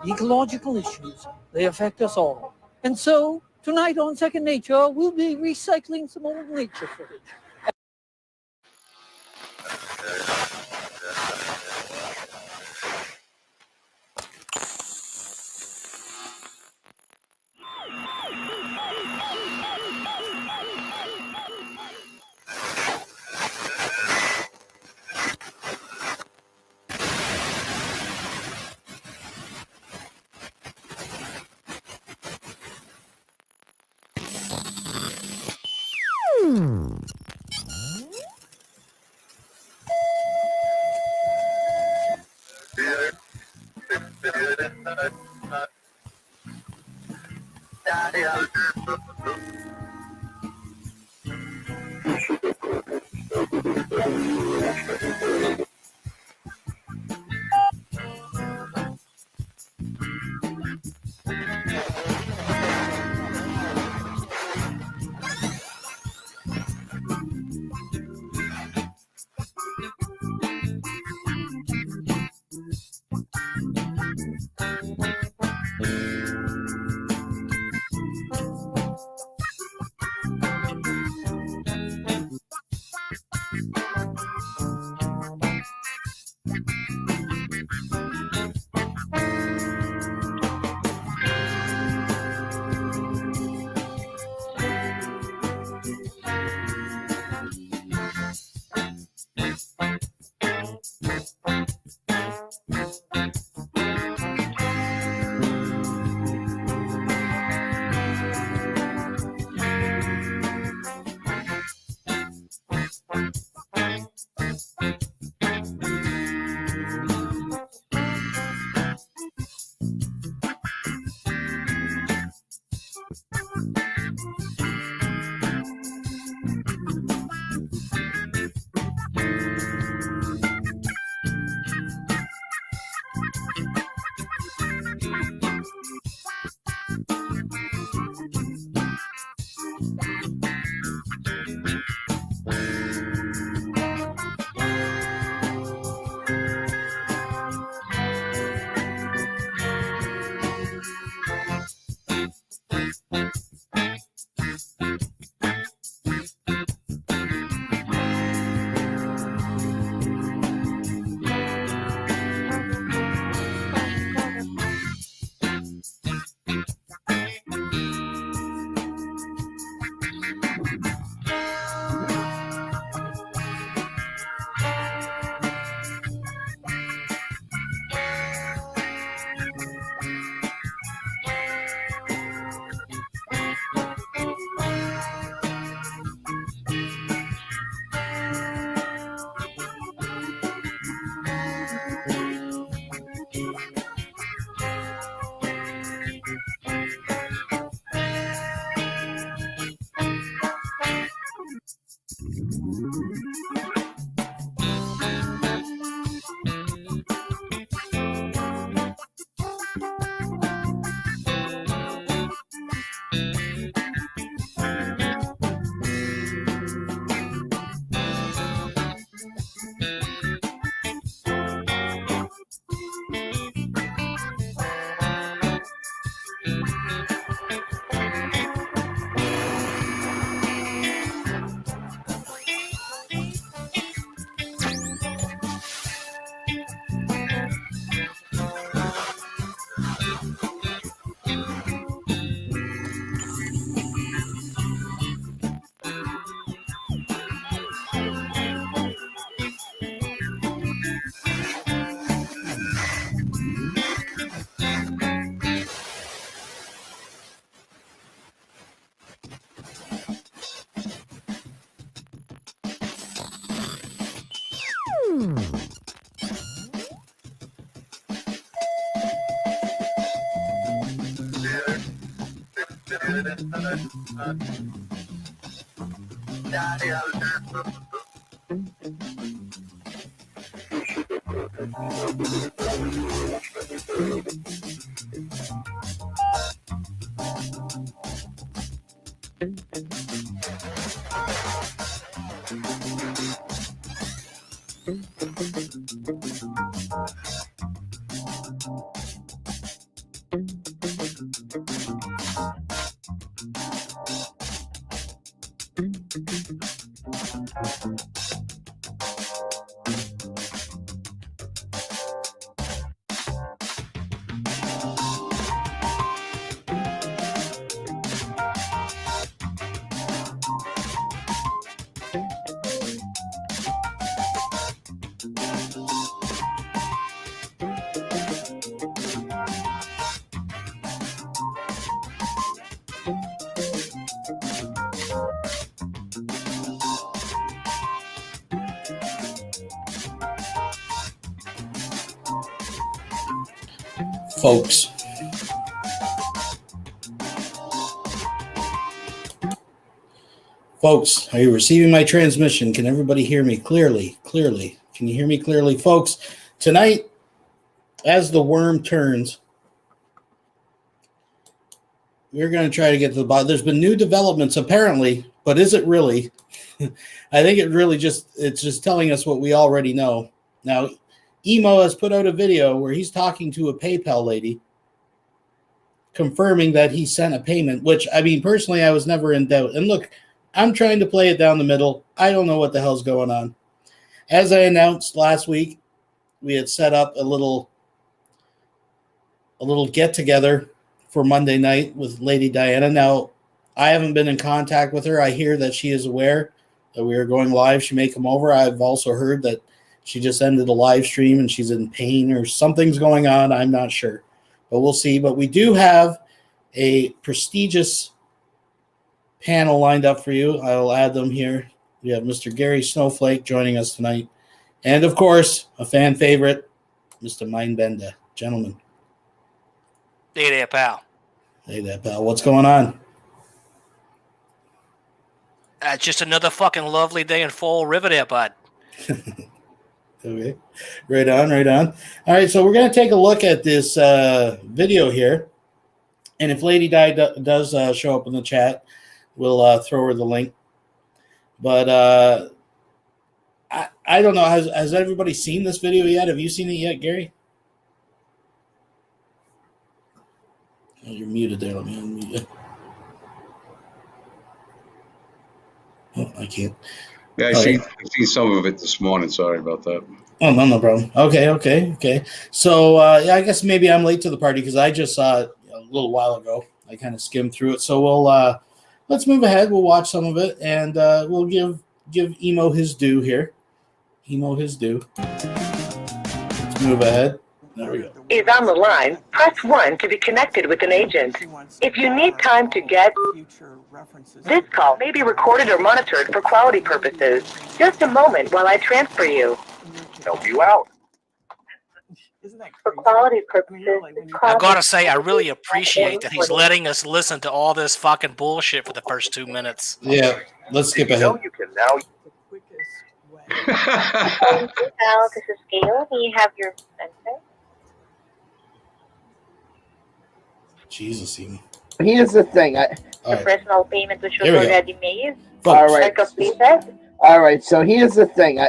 Ecological issues, they affect us all. And so, tonight on Second Nature, we'll be recycling some old nature footage. Folks. Folks, are you receiving my transmission? Can everybody hear me clearly? Clearly. Can you hear me clearly? Folks, tonight, as the worm turns, we're going to try to get to the bottom. There's been new developments, apparently, but is it really? I think it's just telling us what we already know. Now, Emo has put out a video where he's talking to a PayPal lady, confirming that he sent a payment, which, I mean, personally, I was never in doubt. And look, I'm trying to play it down the middle. I don't know what the hell's going on. As I announced last week, we had set up a little get-together for Monday night with Lady Diana. Now, I haven't been in contact with her. I hear that she is aware that we are going live. She may come over. I've also heard that she just ended a live stream and she's in pain or something's going on. I'm not sure, but we'll see. But we do have a prestigious panel lined up for you. I'll add them here. We have Mr. Gary Snowflake joining us tonight. And, of course, a fan favorite, Mr. Mindbender. Gentlemen. Hey there, pal. Hey there, pal. What's going on? Just another fucking lovely day in Fall River there, bud. Okay. Right on, right on. All right, so we're going to take a look at this video here. And if Lady Di does show up in the chat, we'll throw her the link. But I don't know. Has everybody seen this video yet? Have you seen it yet, Gary? Oh, you're muted there. Let me unmute you. Oh, I can't. Yeah, I see some of it this morning. Sorry about that. Oh, no problem. Okay. So, yeah, I guess maybe I'm late to the party because I just saw it a little while ago. I kind of skimmed through it. So we'll let's move ahead. We'll watch some of it, and we'll give Emo his due here. Emo his due. Let's move ahead. There we go. Is on the line. Press 1 to be connected with an agent. If you need time to get... This call may be recorded or monitored for quality purposes. Just a moment while I transfer you. Help you out. For quality purposes, I gotta say, I really appreciate that he's letting us listen to all this fucking bullshit for the first 2 minutes. Yeah, let's skip ahead. You can now... This is Gail. Do you have your sensor? Jesus, Emo. Here's the thing. The personal payment which was Here we go. already made. All right. Completed. All right. So here's the thing.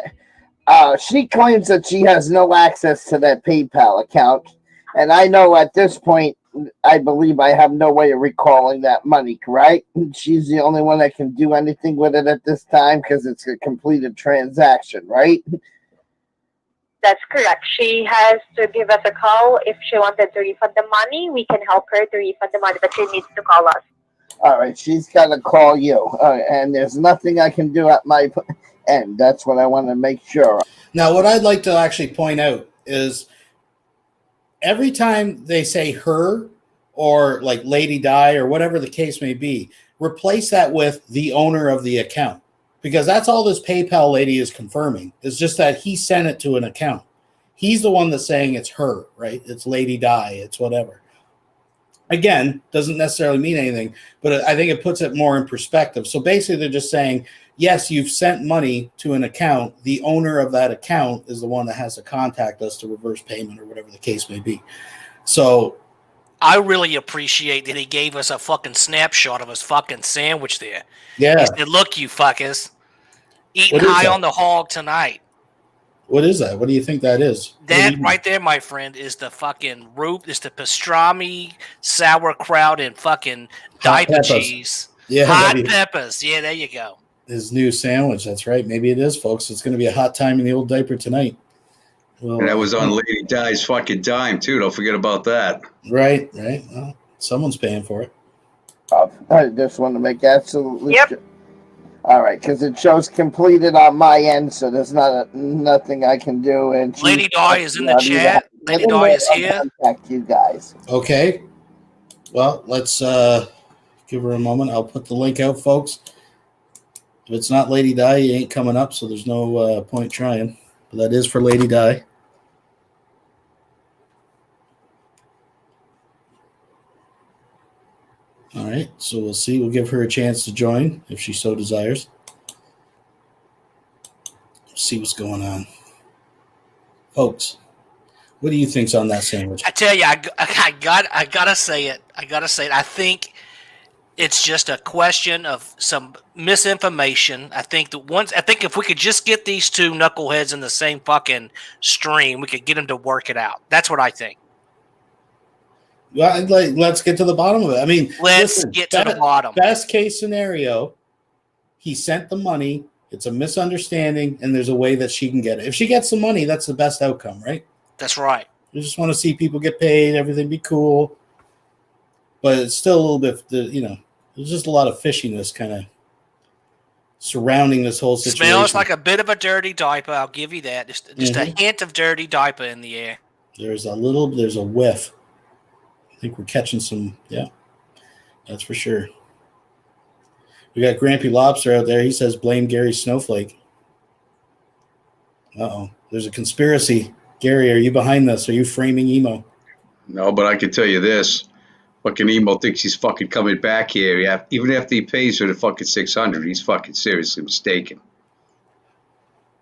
She claims that she has no access to that PayPal account, and I know at this point, I believe I have no way of recalling that money. Right? She's the only one that can do anything with it at this time because it's a completed transaction. Right? That's correct. She has to give us a call if she wanted to refund the money. We can help her to refund the money, but she needs to call us. All right. She's got to call you, and there's nothing I can do at my end. That's what I want to make sure. Now, what I'd like to actually point out is every time they say her or like Lady Di or whatever the case may be, replace that with the owner of the account. Because that's all this PayPal lady is confirming. It's just that he sent it to an account. He's the one that's saying it's her, right? It's Lady Di. It's whatever. Again, doesn't necessarily mean anything, but I think it puts it more in perspective. So basically, they're just saying, yes, you've sent money to an account. The owner of that account is the one that has to contact us to reverse payment or whatever the case may be. So I really appreciate that he gave us a fucking snapshot of his fucking sandwich there. yeah, He said, look, you fuckers, eating What is high that? on the hog tonight. what is that? What do you think that is? What do That you- right there, my friend, is the fucking it's the pastrami, sauerkraut, and fucking Hot diaper peppers. cheese. Yeah, Hot maybe peppers. Yeah, there you go. his new sandwich. That's right. Maybe it is, folks. It's going to be a hot time in the old diaper tonight. Well, And that was on Lady Di's fucking dime, too. Don't forget about that. right. Well, someone's paying for it. I just want to make absolutely Yep. sure. All right, because it shows completed on my end, so there's nothing I can do. And Lady Di is in the not even chat. Lady having Di to is here. Contact you guys. Okay. Well, let's give her a moment. I'll put the link out, folks. If it's not Lady Di, you ain't coming up, so there's no point trying. But that is for Lady Di. All right, so we'll see. We'll give her a chance to join if she so desires. See what's going on. Folks, what do you think's on that sandwich? I tell you, I gotta say it. I think it's just a question of some misinformation. I think if we could just get these two knuckleheads in the same fucking stream, we could get them to work it out. That's what I think. Well, let's get to the bottom of it. I mean, Let's listen, get to the bottom. Best case scenario, he sent the money. It's a misunderstanding, and there's a way that she can get it. If she gets the money, that's the best outcome, right? That's right. We just want to see people get paid, everything be cool. But it's still a little bit, there's just a lot of fishiness kind of surrounding this whole situation. Smells like a bit of a dirty diaper. I'll give you that. Just a hint of dirty diaper in the air. There's a whiff. I think we're catching some, yeah, that's for sure. We got Grampy Lobster out there. He says, blame Gary Snowflake. Uh-oh. There's a conspiracy. Gary, are you behind this? Are you framing Emo? No, but I can tell you this. Fucking Emo thinks he's fucking coming back here. Yeah, even after he pays her the fucking $600, he's fucking seriously mistaken.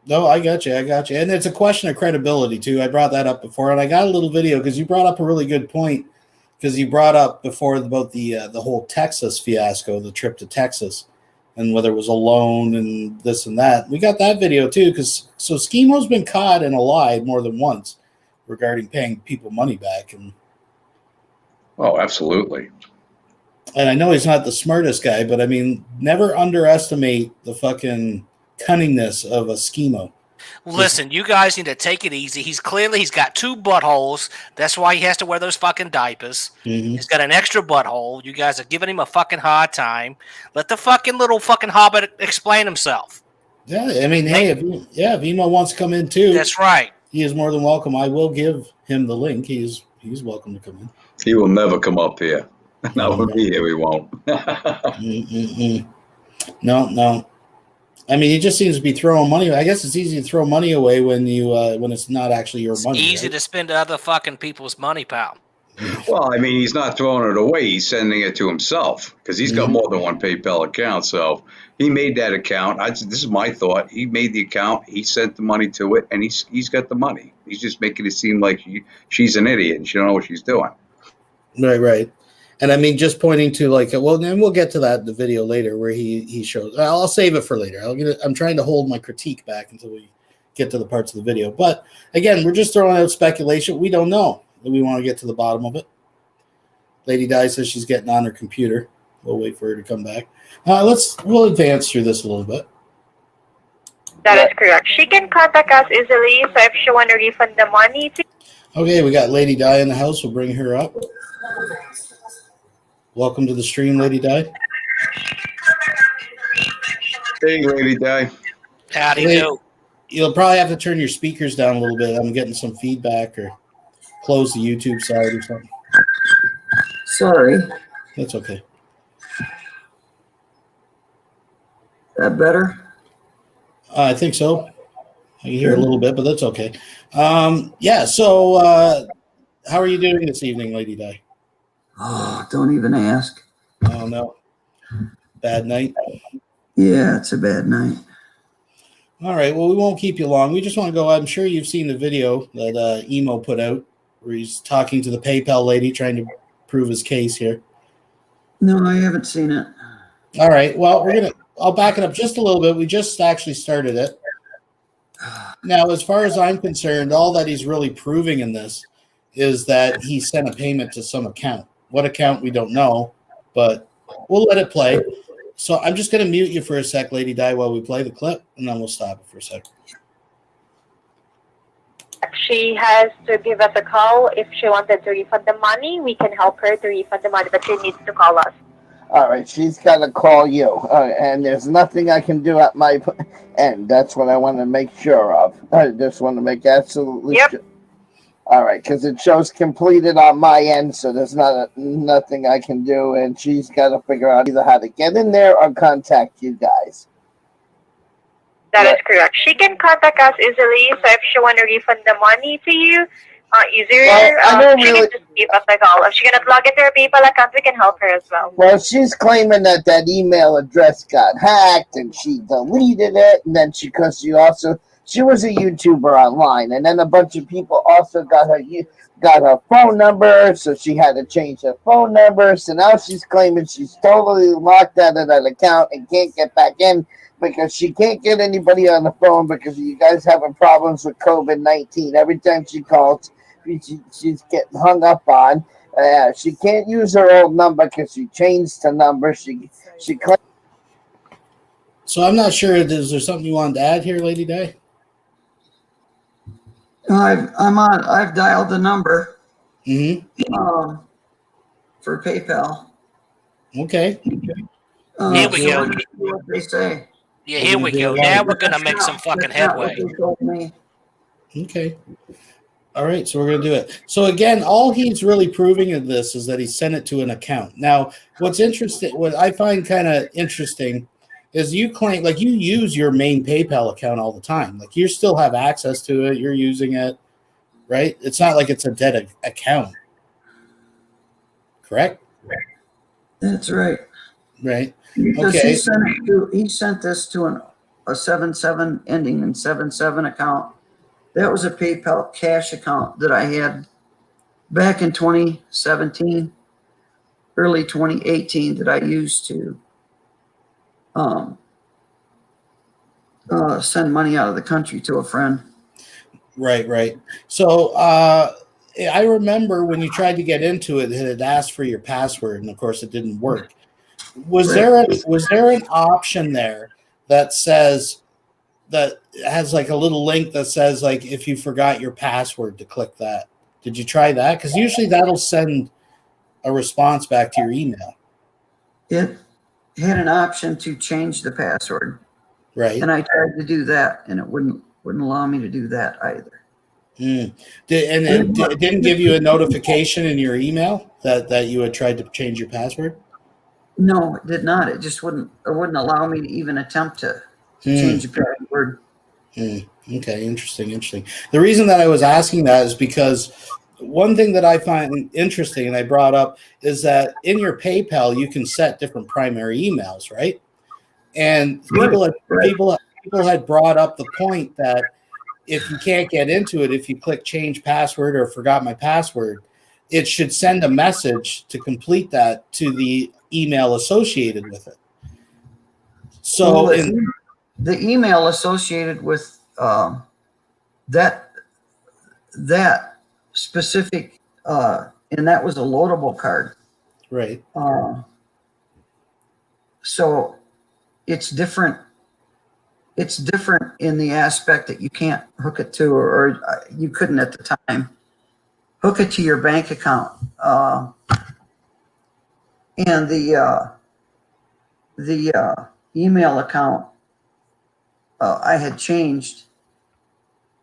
No, I got you. And it's a question of credibility, too. I brought that up before, and I got a little video because you brought up a really good point. Because you brought up before about the whole Texas fiasco, the trip to Texas, and whether it was a loan and this and that. We got that video too, so Schemo's been caught and lied more than once regarding paying people money back, and Oh, absolutely. I know he's not the smartest guy, but I mean, never underestimate the fucking cunningness of a Schemo. Listen, you guys need to take it easy. He's got two buttholes. That's why he has to wear those fucking diapers. Mm-hmm. He's got an extra butthole. You guys are giving him a fucking hard time. Let the fucking little fucking hobbit explain himself. Yeah, I mean, hey, if Emo wants to come in too, That's right. he is more than welcome. I will give him the link. He's welcome to come in. He will never come up here. Not with me here, he won't. No. I mean, he just seems to be throwing money. I guess it's easy to throw money away when it's not actually your money. Easy right? to spend other fucking people's money, pal. Well, I mean, he's not throwing it away. He's sending it to himself because he's got more than one PayPal account. So he made that account. This is my thought. He made the account. He sent the money to it, and he's got the money. He's just making it seem like she's an idiot and she don't know what she's doing. Right. And I mean, just pointing to and we'll get to that in the video later where he shows. I'll save it for later. I'm trying to hold my critique back until we get to the parts of the video. But again, we're just throwing out speculation. We don't know. We want to get to the bottom of it. Lady Di says she's getting on her computer. We'll wait for her to come back. We'll advance through this a little bit. That is correct. She can contact us easily, so if she want to refund the money. Okay, we got Lady Di in the house. We'll bring her up. Welcome to the stream, Lady Di. Hey, Lady Di. Howdy do. You'll probably have to turn your speakers down a little bit. I'm getting some feedback, or close the YouTube side or something. Sorry. That's okay. That better? I think so. I can hear a little bit, but that's okay. So how are you doing this evening, Lady Di? Oh, don't even ask. Oh no, bad night. Yeah, it's a bad night. All right, well, we won't keep you long. We just want to go. I'm sure you've seen the video that Emo put out where he's talking to the PayPal lady trying to prove his case here. No, I haven't seen it. All right, well, I'll back it up just a little bit. We just actually started it. Now, as far as I'm concerned, all that he's really proving in this is that he sent a payment to some account. What account, we don't know, but we'll let it play. So I'm just going to mute you for a sec, Lady Di, while we play the clip, and then we'll stop it for a sec. She has to give us a call if she wanted to refund the money. We can help her to refund the money, but she needs to call us. All right, she's got to call you, and there's nothing I can do at my end. That's what I want to make sure of. I just want to make absolutely sure. All right, because it shows completed on my end, so there's nothing I can do, and she's got to figure out either how to get in there or contact you guys. That is correct. She can contact us easily, so if she want to refund the money to you, easier, well, she can just give us a call. If she cannot log into her PayPal account, we can help her as well. Well, she's claiming that email address got hacked, and she deleted it, and then she was a YouTuber online, and then a bunch of people also got her phone number, so she had to change her phone number. So now she's claiming she's totally locked out of that account and can't get back in because she can't get anybody on the phone because you guys having problems with COVID-19. Every time she calls, she's getting hung up on. She can't use her old number because she changed the number. She claims. So I'm not sure. Is there something you wanted to add here, Lady Di? I've dialed the number for PayPal. Okay. Here we go. What they say. Yeah, here we go. Now we're gonna make some fucking headway. Okay. All right, so we're going to do it. So again, all he's really proving in this is that he sent it to an account. Now, what I find kind of interesting is you claim, like, you use your main PayPal account all the time. Like, you still have access to it. You're using it, right? It's not like it's a dead account. Correct? That's right. Right. Because okay. He sent this to a 77 ending in 77 account. That was a PayPal cash account that I had back in 2017, early 2018 that I used to send money out of the country to a friend. Right. So I remember when you tried to get into it, it had asked for your password, and of course it didn't work. Was there an option there that says that has like a little link that says like if you forgot your password to click that? Did you try that? Because usually that'll send a response back to your email. It had an option to change the password. Right. And I tried to do that, and it wouldn't allow me to do that either. It didn't give you a notification in your email that you had tried to change your password? No, it did not. It just wouldn't allow me to even attempt to change the password. Okay, interesting. The reason that I was asking that is because one thing that I find interesting, and I brought up, is that in your PayPal you can set different primary emails, right? And people had brought up the point that if you can't get into it, if you click change password or forgot my password, it should send a message to complete that to the email associated with it. So the email associated with that specific, and that was a loadable card. Right. So it's different. It's different in the aspect that you can't hook it to, or you couldn't at the time hook it to your bank account. And the email account I had changed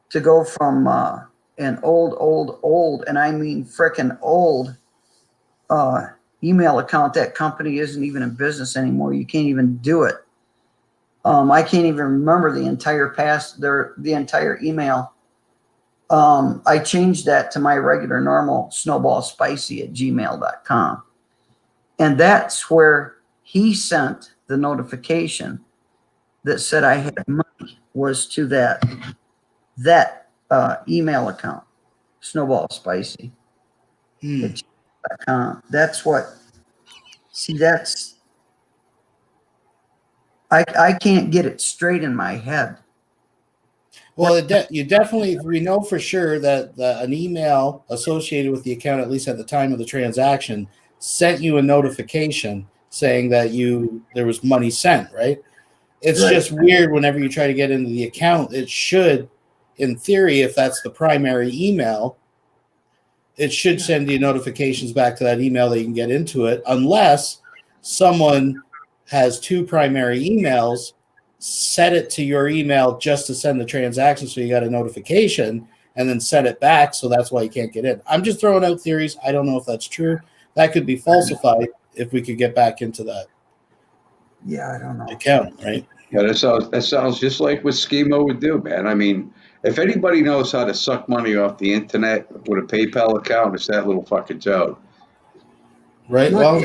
to go from an old, and I mean frickin' old email account. That company isn't even in business anymore. You can't even do it. I can't even remember the entire the entire email. I changed that to my regular normal snowballspicy@gmail.com. And that's where he sent the notification that said I had money, was to that email account, Snowball Spicy. That's what, see, that's, I can't get it straight in my head. Well, you definitely, we know for sure that an email associated with the account, at least at the time of the transaction, sent you a notification saying that there was money sent, right? It's Right. just weird whenever you try to get into the account. It should, in theory, if that's the primary email, it should send you notifications back to that email that you can get into it, unless someone has two primary emails, set it to your email just to send the transaction so you got a notification, and then set it back, so that's why you can't get in. I'm just throwing out theories. I don't know if that's true. That could be falsified if we could get back into that. Yeah, I don't know. Account, right? Yeah, that sounds just like what Schemo would do, man. I mean, if anybody knows how to suck money off the internet with a PayPal account, it's that little fucking Joe. Right. Look, Well,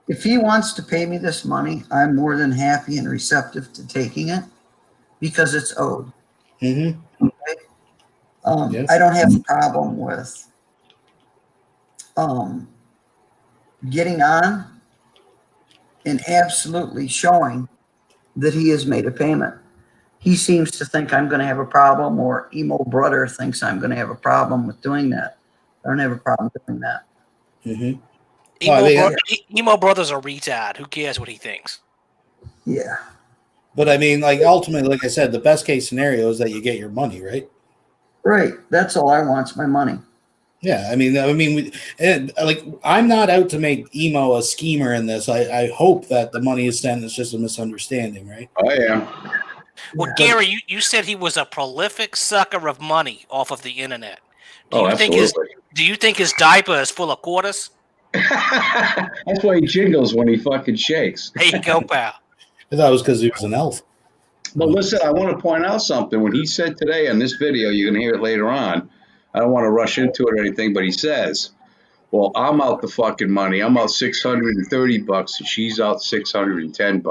if he wants to pay me this money, I'm more than happy and receptive to taking it because it's owed. mm-hmm. Yes. I don't have a problem with getting on and absolutely showing that he has made a payment. He seems to think I'm going to have a problem, or Emo Brother thinks I'm going to have a problem with doing that. I don't have a problem doing that. Mm-hmm. Emo Brother's a retard. Who cares what he thinks? Yeah. But I mean, like, ultimately, like I said, the best case scenario is that you get your money, right? Right. That's all I want is my money. Yeah, I mean, like, I'm not out to make Emo a schemer in this. I hope that the money is sent. It's just a misunderstanding, right? Oh, yeah. Well, Yeah. Gary, you said he was a prolific sucker of money off of the internet. Do you think his diaper is full of quarters? That's why he jingles when he fucking shakes. There you go, pal. I thought it was because he was an elf. But listen, I want to point out something. When he said today on this video, you're going to hear it later on. I don't want to rush into it or anything, but he says, well, I'm out the fucking money. I'm out $630 and she's out $610.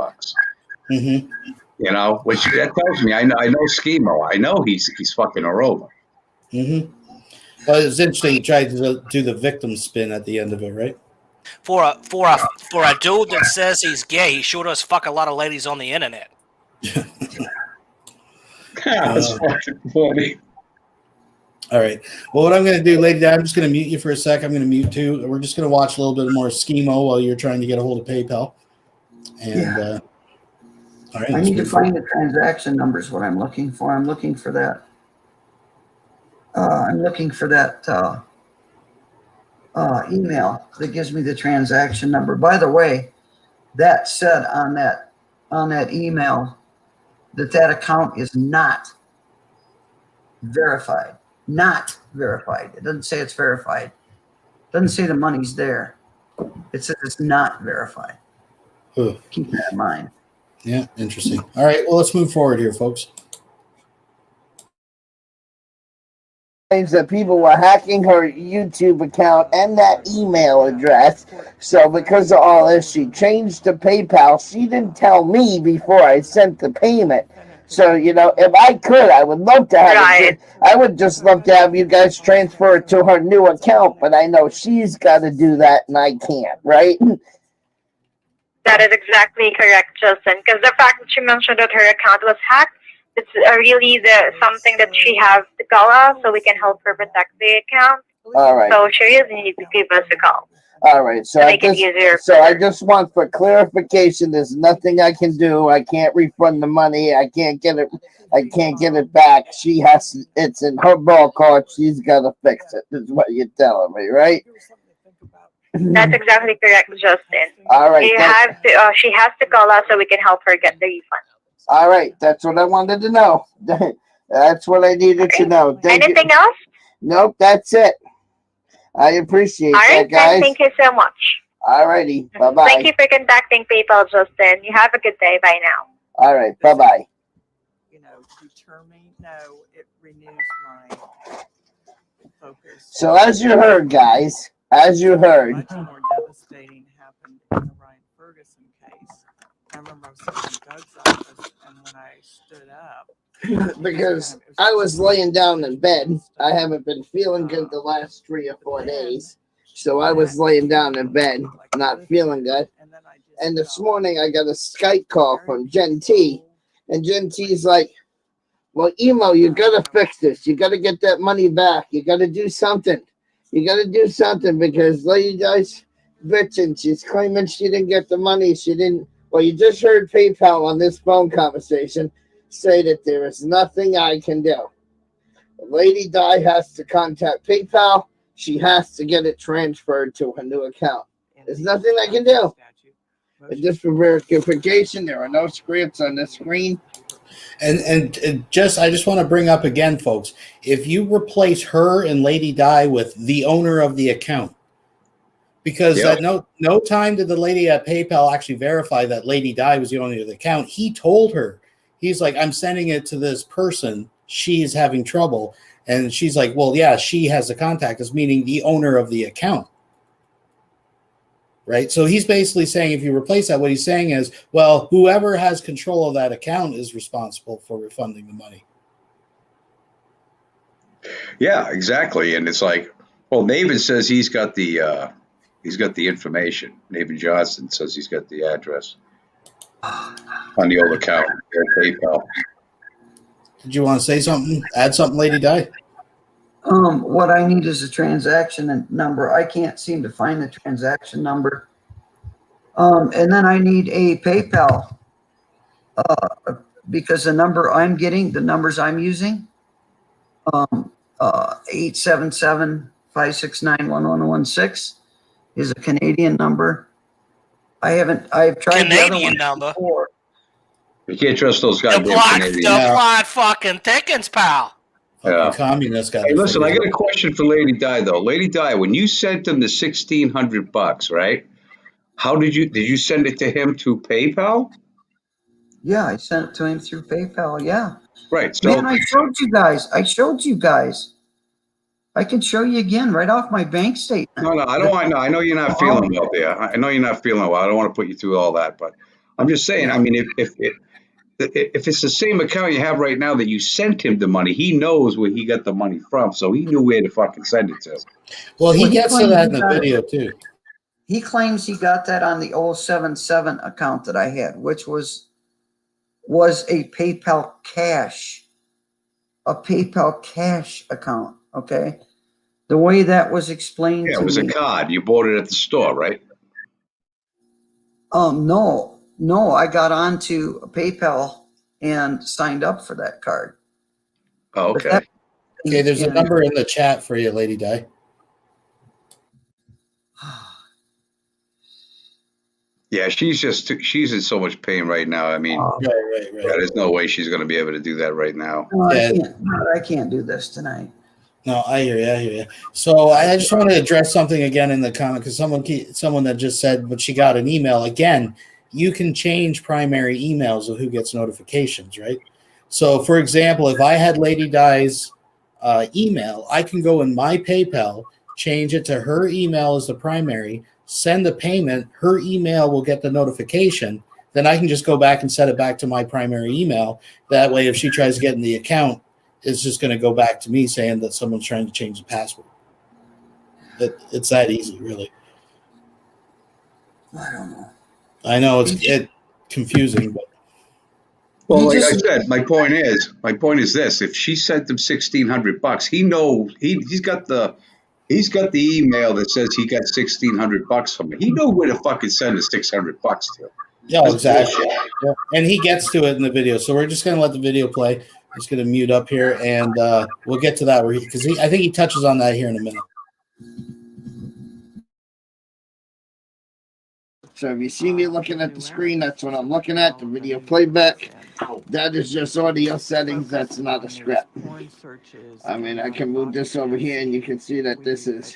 Mm-hmm. You know, which that tells me I know Schemo. I know he's fucking her over. Mm-hmm. Well, it's interesting. He tried to do the victim spin at the end of it, right? For a dude that says he's gay, he sure does fuck a lot of ladies on the internet. That's fucking funny. All right. Well, what I'm going to do, lady, I'm just going to mute you for a sec. I'm going to mute too. We're just going to watch a little bit more Schemo while you're trying to get a hold of PayPal. And all right. I need to find the transaction numbers. What I'm looking for. I'm looking for that. Email that gives me the transaction number. By the way, that said on that email that account is not verified. Not verified. It doesn't say it's verified. It doesn't say the money's there. It says it's not verified. Ooh. Keep that in mind. Yeah, interesting. All right, well, let's move forward here, folks. Claims that people were hacking her YouTube account and that email address. So because of all this, she changed to PayPal. She didn't tell me before I sent the payment. So, you know, if I could, I would love to have it. I would just love to have you guys transfer it to her new account, but I know she's got to do that and I can't, right? That is exactly correct, Justin. Because the fact that she mentioned that her account was hacked, it's really something that she has to call us so we can help her protect the account. All right. So she really needs to give us a call. All right. So I just want for clarification. There's nothing I can do. I can't refund the money. I can't get it. I can't get it back. She has. It's in her ball court. She's got to fix it. Is what you're telling me, right? That's exactly correct, Justin. All right. She has to call us so we can help her get the refund. All right. That's what I wanted to know. That's what I needed to know. Anything else? Nope. That's it. I appreciate that, guys. Thank you so much. All righty. Bye-bye. Thank you for contacting PayPal, Justin. You have a good day. Bye now. All right. Bye-bye. You know, deter me. No, it renews my focus. So as you heard, guys, much more devastating happened sitting in Doug's office, and when I stood up, because I was laying down in bed. I haven't been feeling good the last 3 or 4 days. So I was laying down in bed, not feeling good. And this morning I got a Skype call from Jen T. And Jen T's like, well, Emo, you got to fix this. You got to get that money back. You got to do something. You got to do something because Lady Di's bitching. She's claiming she didn't get the money. She didn't. Well, you just heard PayPal on this phone conversation say that there is nothing I can do. Lady Di has to contact PayPal. She has to get it transferred to her new account. There's nothing I can do. And just for verification, there are no scripts on the screen. And just I just want to bring up again, folks, if you replace her and Lady Di with the owner of the account, because at no time did the lady at PayPal actually verify that Lady Di was the owner of the account. He told her, he's like, I'm sending it to this person. She's having trouble. And she's like, well, yeah, she has the contact us, meaning the owner of the account. Right? So he's basically saying if you replace that, what he's saying is, well, whoever has control of that account is responsible for refunding the money. Yeah, exactly. And it's like, well, Navin says he's got the information. Navin Johnson says he's got the address on the old account, PayPal. Did you want to say something? Add something, Lady Di? What I need is a transaction number. I can't seem to find the transaction number. And then I need a PayPal because the number I'm getting, the numbers I'm using, 877-569-1116 is a Canadian number. I've tried Canadian number. Before. You can't trust those guys. The blind fucking thickens, pal. Yeah. Communist guy. Hey, listen, I got a question for Lady Di though. Lady Di, when you sent him the $1,600, right? How did you send it to him through PayPal? Yeah, I sent it to him through PayPal. Yeah. Right. So man, I showed you guys. I can show you again right off my bank statement. No, I don't want. No, I know you're not feeling well there. I know you're not feeling well. I don't want to put you through all that, but I'm just saying. I mean, if it's the same account you have right now that you sent him the money, he knows where he got the money from, so he knew where to fucking send it to. Well, he gets to that in the video too. He claims he got that on the 077 account that I had, which was a PayPal cash account. Okay, the way that was explained. Yeah, it was a card. You bought it at the store, right? No, I got onto PayPal and signed up for that card. Oh, okay. Okay, there's a number in the chat for you, Lady Di. Yeah, she's in so much pain right now. I mean, right. Yeah, there's no way she's going to be able to do that right now. No, I can't do this tonight. No, I hear you. So I just want to address something again in the comment because someone that just said, but she got an email. Again, you can change primary emails of who gets notifications, right? So, for example, if I had Lady Di's email, I can go in my PayPal, change it to her email as the primary, send the payment, her email will get the notification. Then I can just go back and set it back to my primary email. That way, if she tries to get in the account, it's just going to go back to me saying that someone's trying to change the password. It's that easy, really. I don't know. I know it's confusing, but well, like I said, my point is this: if she sent him $1,600, he knows he's got the email that says he got $1,600 from me. He knew where to fucking send the $600 to. Yeah, exactly. Yeah. And he gets to it in the video, so we're just going to let the video play. I'm just going to mute up here, and we'll get to that because I think he touches on that here in a minute. So if you see me looking at the screen, that's what I'm looking at, the video playback. That is just audio settings. That's not a script. I mean, I can move this over here, and you can see that this is...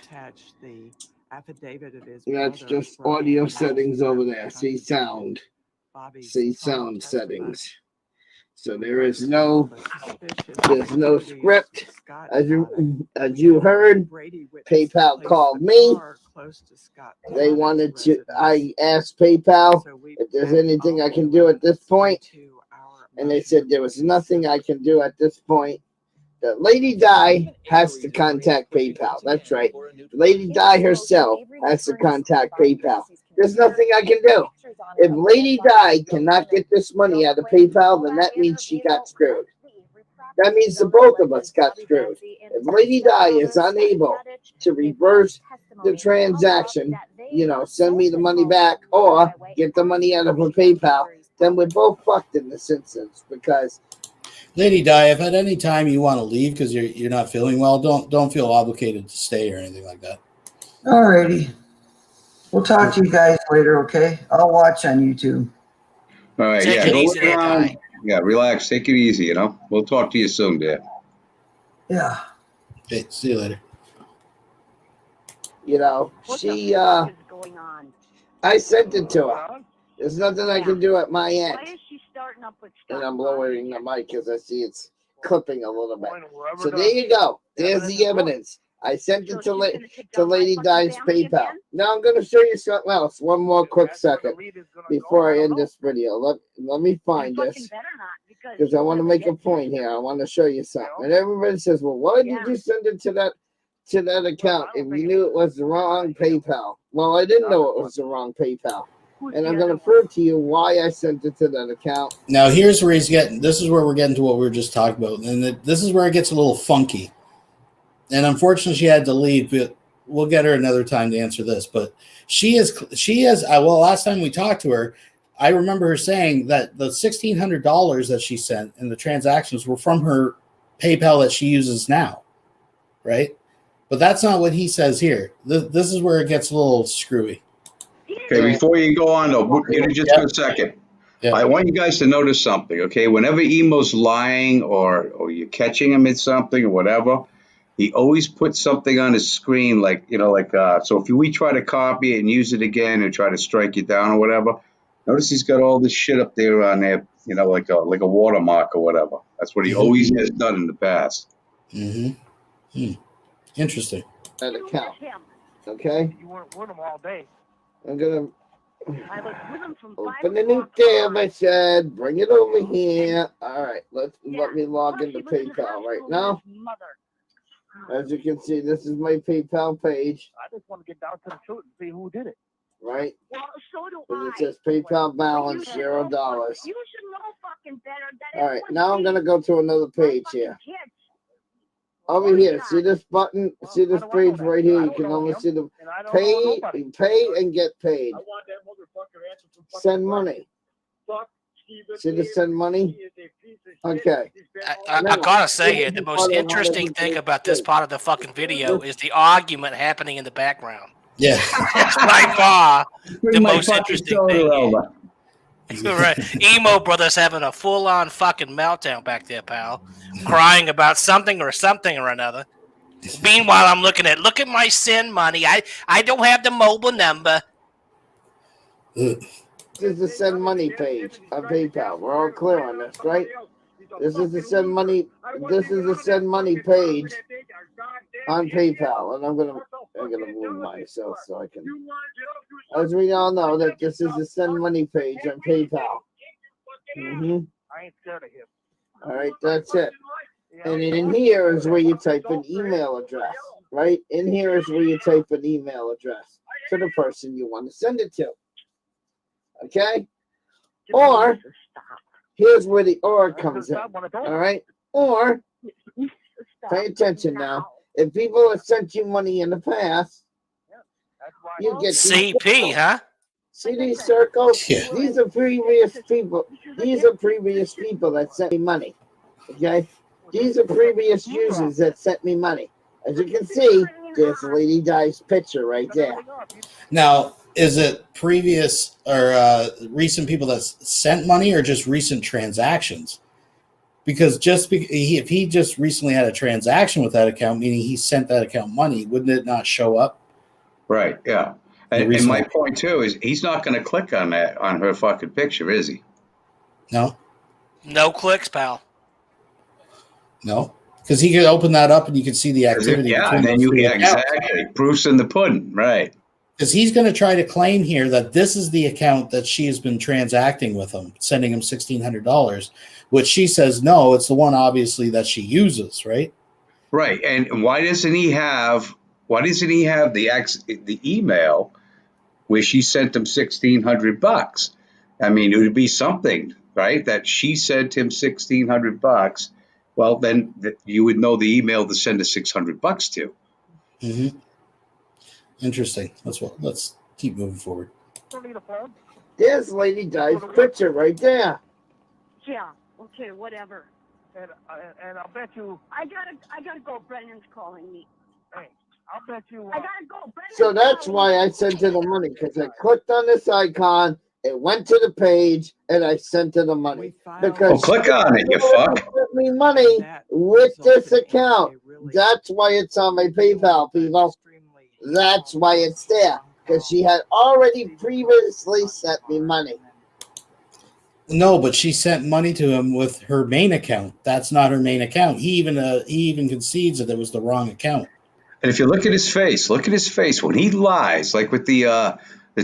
That's just audio settings over there. See sound. See sound settings. So there is no Suspicious. there's no script. Scott As got it. you heard, Brady witnessed PayPal placed called the me. car close to Scott They Patton's wanted to. residence. I asked PayPal So we if there's backed anything all I the can way do at this point, to our and they motion said there was to nothing I consider. can do at this point. The Lady Di has to contact PayPal. That's right. Lady Di herself has to contact PayPal. There's nothing I can do. If Lady Di cannot get this money out of PayPal, then that means she got screwed. That means the both of us got screwed. If Lady Di is unable to reverse the transaction, send me the money back or get the money out of her PayPal, then we're both fucked in this instance because Lady Di, if at any time you want to leave because you're not feeling well, don't feel obligated to stay or anything like that. Alrighty. We'll talk to you guys later, okay? I'll watch on YouTube. All right, Take yeah, it go easy look there, around. Di. Yeah, relax, take it easy. We'll talk to you soon, dear. Yeah. Okay, see you later. she I sent it to her. There's nothing I can do at my end. And I'm lowering the mic because I see it's clipping a little bit. So there you go. There's the evidence. I sent it to Lady Di's PayPal. Now I'm going to show you something else. One more quick second before I end this video. Let me find this because I want to make a point here. I want to show you something. And everybody says, well, why did you send it to that account if you knew it was the wrong PayPal? Well, I didn't know it was the wrong PayPal. And I'm going to prove to you why I sent it to that account. Now, here's where this is where we're getting to what we were just talking about. And this is where it gets a little funky. And unfortunately, she had to leave, but we'll get her another time to answer this. But she is, last time we talked to her, I remember her saying that the $1,600 that she sent and the transactions were from her PayPal that she uses now, right? But that's not what he says here. This is where it gets a little screwy. Okay, before you go on, though, just for a second. Yep. I want you guys to notice something, okay? Whenever Emo's lying or you're catching him in something or whatever, he always puts something on his screen so if we try to copy it and use it again and try to strike you down or whatever, notice he's got all this shit up there on there, like a watermark or whatever. That's what he always has done in the past. Mm-hmm. Interesting. That account. Okay? You weren't with him all day. I'm going to open the new tab. I said, bring it over here. All right, let me log into PayPal right now. As you can see, this is my PayPal page. I just want to get down to the truth and see who did it. Right? Well, so do And it I. says PayPal balance $0. You should know fucking better. All right, now I'm going to go to another page here. Over here, see this button? See this page right here? You can only see the pay and get paid. Send money. See the send money? Okay. I gotta say here, the most interesting thing about this part of the fucking video is the argument happening in the background. Yeah. It's by far the most interesting thing. Right. Emo brother's having a full-on fucking meltdown back there, pal. Crying about something or another. Meanwhile, I'm look at my send money. I don't have the mobile number. This is the send money page on PayPal. We're all clear on this, right? This is the send money page on PayPal. And I'm gonna move myself so I can, as we all know, that this is the send money page on PayPal. I ain't scared of him. All right, that's it. And in here is where you type an email address, right? In here is where you type an email address to the person you want to send it to. Okay? Or, here's where the or comes in. All right? Or, pay attention now. If people have sent you money in the past, you get CP, huh? See these circles? Yeah. These are previous people. These are previous people that sent me money. Okay? These are previous users that sent me money. As you can see, there's Lady Di's picture right there. Now, is it previous or recent people that sent money or just recent transactions? Because if he just recently had a transaction with that account, meaning he sent that account money, wouldn't it not show up? Right, yeah. And my point, too, is he's not going to click on her fucking picture, is he? No. No clicks, pal. No, because he could open that up and you can see the activity. Yeah, between and then those you two accounts. exactly proofs in the pudding, right? Because he's going to try to claim here that this is the account that she has been transacting with him, sending him $1,600, which she says no, it's the one obviously that she uses, right? Right. And why doesn't he have the email where she sent him $1,600? I mean, it would be something, right? That she sent him $1,600. Well, then you would know the email to send the $600 to. Mm-hmm. Interesting. Let's keep moving forward. Don't need a phone. There's Lady Di's picture right there. Yeah. Okay. Whatever. And I'll bet you. I gotta go. Brennan's calling me. Hey, I'll bet you. I gotta go. Brennan's So that's calling why I sent her the money, because I clicked on this icon, it went to the page, and I sent her the money. Because click on it, you she already fuck. sent me money with this account. That's why it's on my PayPal, people. That's why it's there, because she had already previously sent me money. No, but she sent money to him with her main account. That's not her main account. He even concedes that it was the wrong account. And if you look at his face, when he lies, like with the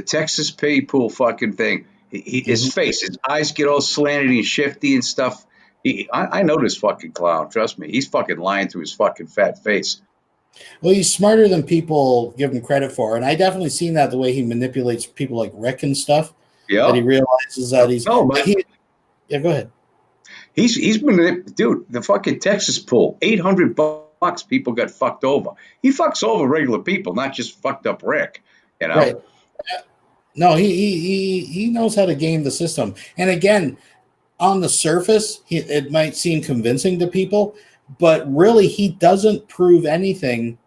Texas pay pool fucking thing, his face, his eyes get all slanted and shifty and stuff. I know this fucking clown. Trust me, he's fucking lying through his fucking fat face. Well, he's smarter than people give him credit for, and I definitely seen that the way he manipulates people like Rick and stuff. Yeah, that he realizes that he's. No, but yeah, go ahead. He's been, dude. The fucking Texas pool, $800. People got fucked over. He fucks over regular people, not just fucked up Rick. You know. Right. No, he knows how to game the system, and again, on the surface, it might seem convincing to people. But really, he doesn't prove anything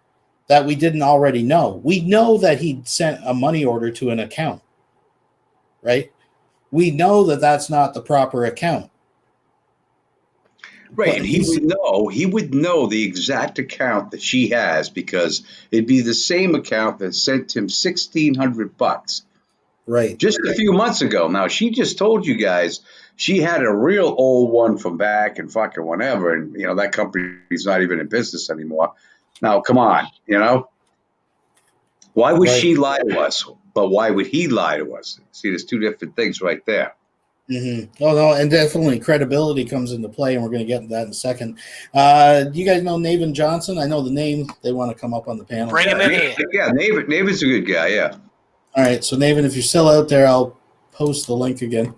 that we didn't already know. We know that he sent a money order to an account, right? We know that that's not the proper account. Right, and he would know the exact account that she has, because it'd be the same account that sent him $1,600. Right. Just a few months ago. Now, she just told you guys she had a real old one from back and fucking whenever, and that company's not even in business anymore. Now, come on, why would she lie to us? But why would he lie to us? See, there's two different things right there. Mm-hmm. Oh no, and definitely credibility comes into play, and we're going to get into that in a second. You guys know Navin Johnson? I know the name. They want to come up on the panel. Bring him in here. Yeah, Navin's a good guy. Yeah. All right, so Navin, if you're still out there, I'll post the link again.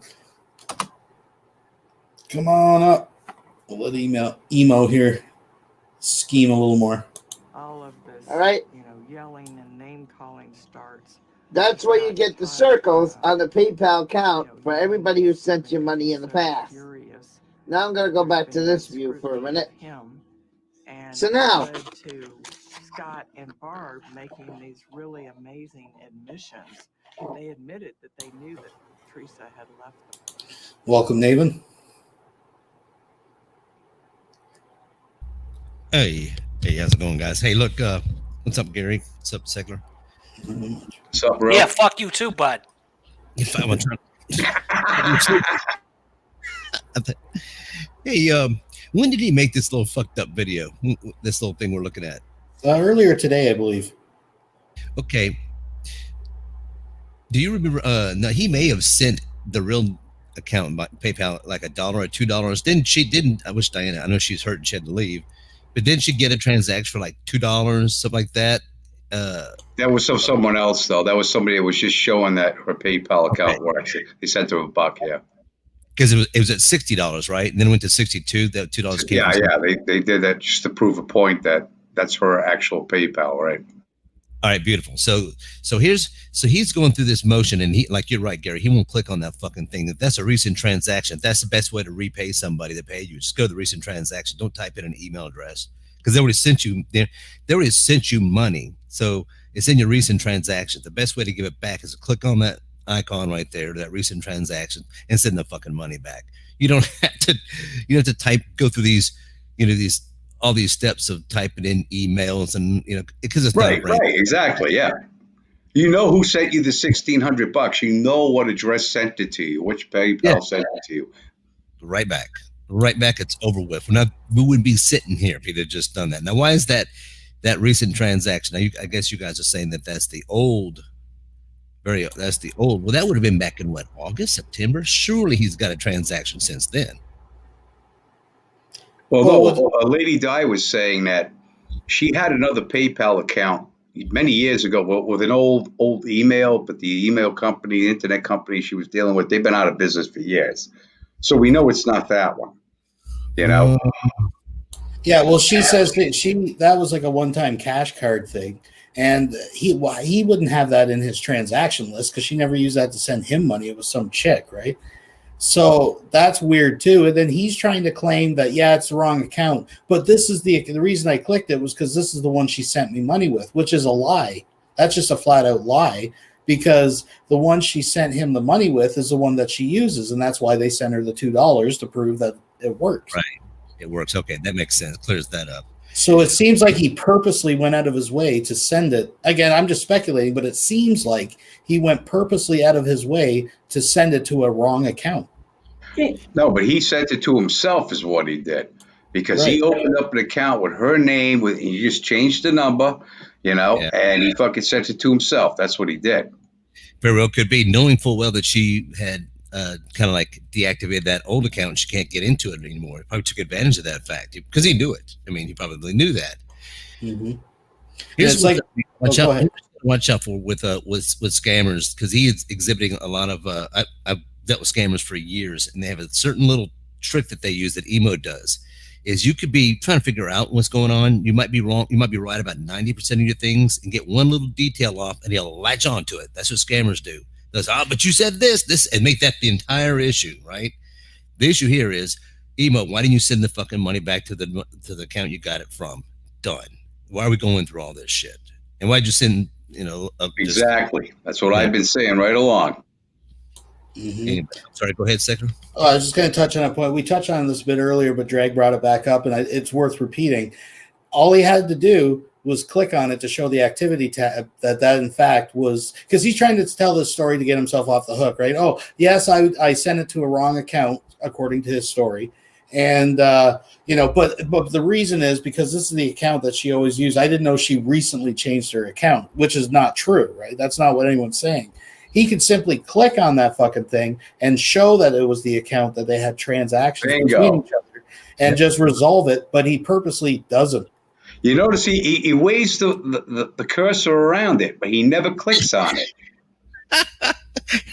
Come on up. We'll let emo here scheme a little more. All of this, all right, yelling and name calling starts. That's why you get the circles on the PayPal account for everybody who sent you money in the past. Now I'm going to go back to this view for a minute. So now, to Scott and Barb making these really amazing admissions. They admitted that they knew that Teresa had left them. Welcome, Navin. Hey, how's it going, guys? Hey, look, what's up, Gary? What's up, Secular? What's up, bro? Yeah, fuck you too, bud. Hey, when did he make this little fucked up video? This little thing we're looking at? Earlier today, I believe. Okay. Do you remember? No, he may have sent the real account by PayPal like $1 or $2. Then she didn't. I wish Diana. I know she's hurt and she had to leave, but then she get a transaction for like $2, something like that. That was someone else, though. That was somebody that was just showing that her PayPal account works. They sent her $1, yeah. Because it was at $60, right? And then it went to $62. That $2 came. Yeah. They did that just to prove a point that that's her actual PayPal, right? All right, beautiful. So he's going through this motion, and he, like you're right, Gary, he won't click on that fucking thing. That's a recent transaction. That's the best way to repay somebody that paid you. Just go to the recent transaction. Don't type in an email address, because they already sent you. They already sent you money, so it's in your recent transaction. The best way to give it back is to click on that icon right there, that recent transaction, and send the fucking money back. You don't have to. You don't have to go through these, all these steps of typing in emails and because it's right, exactly, yeah. You know who sent you the $1,600? You know what address sent it to you, which PayPal sent it to you. right back. Right back. It's over with. We wouldn't be sitting here if he'd have just done that. Now, why is that recent transaction? Now, I guess you guys are saying that that's the old. That's the old. Well, that would have been back in what, August, September? Surely he's got a transaction since then. Well, no, Lady Di was saying that she had another PayPal account many years ago with an old email, but the email company, the internet company she was dealing with, they've been out of business for years. So we know it's not that one, you know? Yeah, well, she says that that was like a one-time cash card thing, and he wouldn't have that in his transaction list because she never used that to send him money. It was some chick, right? So that's weird too. And then he's trying to claim that, yeah, it's the wrong account. But this is the reason I clicked it was because this is the one she sent me money with, which is a lie. That's just a flat out lie, because the one she sent him the money with is the one that she uses. And that's why they sent her the $2 to prove that it works. Right. It works. Okay. That makes sense. Clears that up. So it seems like he purposely went out of his way to send it. Again, I'm just speculating, but it seems like he went purposely out of his way to send it to a wrong account. No, but he sent it to himself is what he did, because he opened up an account with her name, he just changed the number, you know, and he fucking sent it to himself. That's what he did. Very well could be, knowing full well that she had kind of like deactivated that old account and she can't get into it anymore. He probably took advantage of that fact because he knew it. I mean, he probably knew that. Mm-hmm. Here's like watch out for with scammers, because he is exhibiting a lot of I've dealt with scammers for years, and they have a certain little trick that they use that Emo does. Is you could be trying to figure out what's going on. You might be wrong. You might be right about 90% of your things, and get one little detail off, and he'll latch on to it. That's what scammers do. They'll say, but you said this, and make that the entire issue, right? The issue here is, Emo, why didn't you send the fucking money back to the account you got it from? Done. Why are we going through all this shit? And why'd you send, exactly. That's what I've been saying right along. Mm-hmm. Anyway, sorry, go ahead, Secular. Oh, I was just going to touch on a point. We touched on this a bit earlier, but Drag brought it back up, and it's worth repeating. All he had to do was click on it to show the activity tab that in fact was, because he's trying to tell this story to get himself off the hook, right? Oh, yes, I sent it to a wrong account, according to his story. And, but the reason is because this is the account that she always used. I didn't know she recently changed her account, which is not true, right? That's not what anyone's saying. He could simply click on that fucking thing and show that it was the account that they had transactions between each other and just resolve it, but he purposely doesn't. You notice he waves the cursor around it, but he never clicks on it.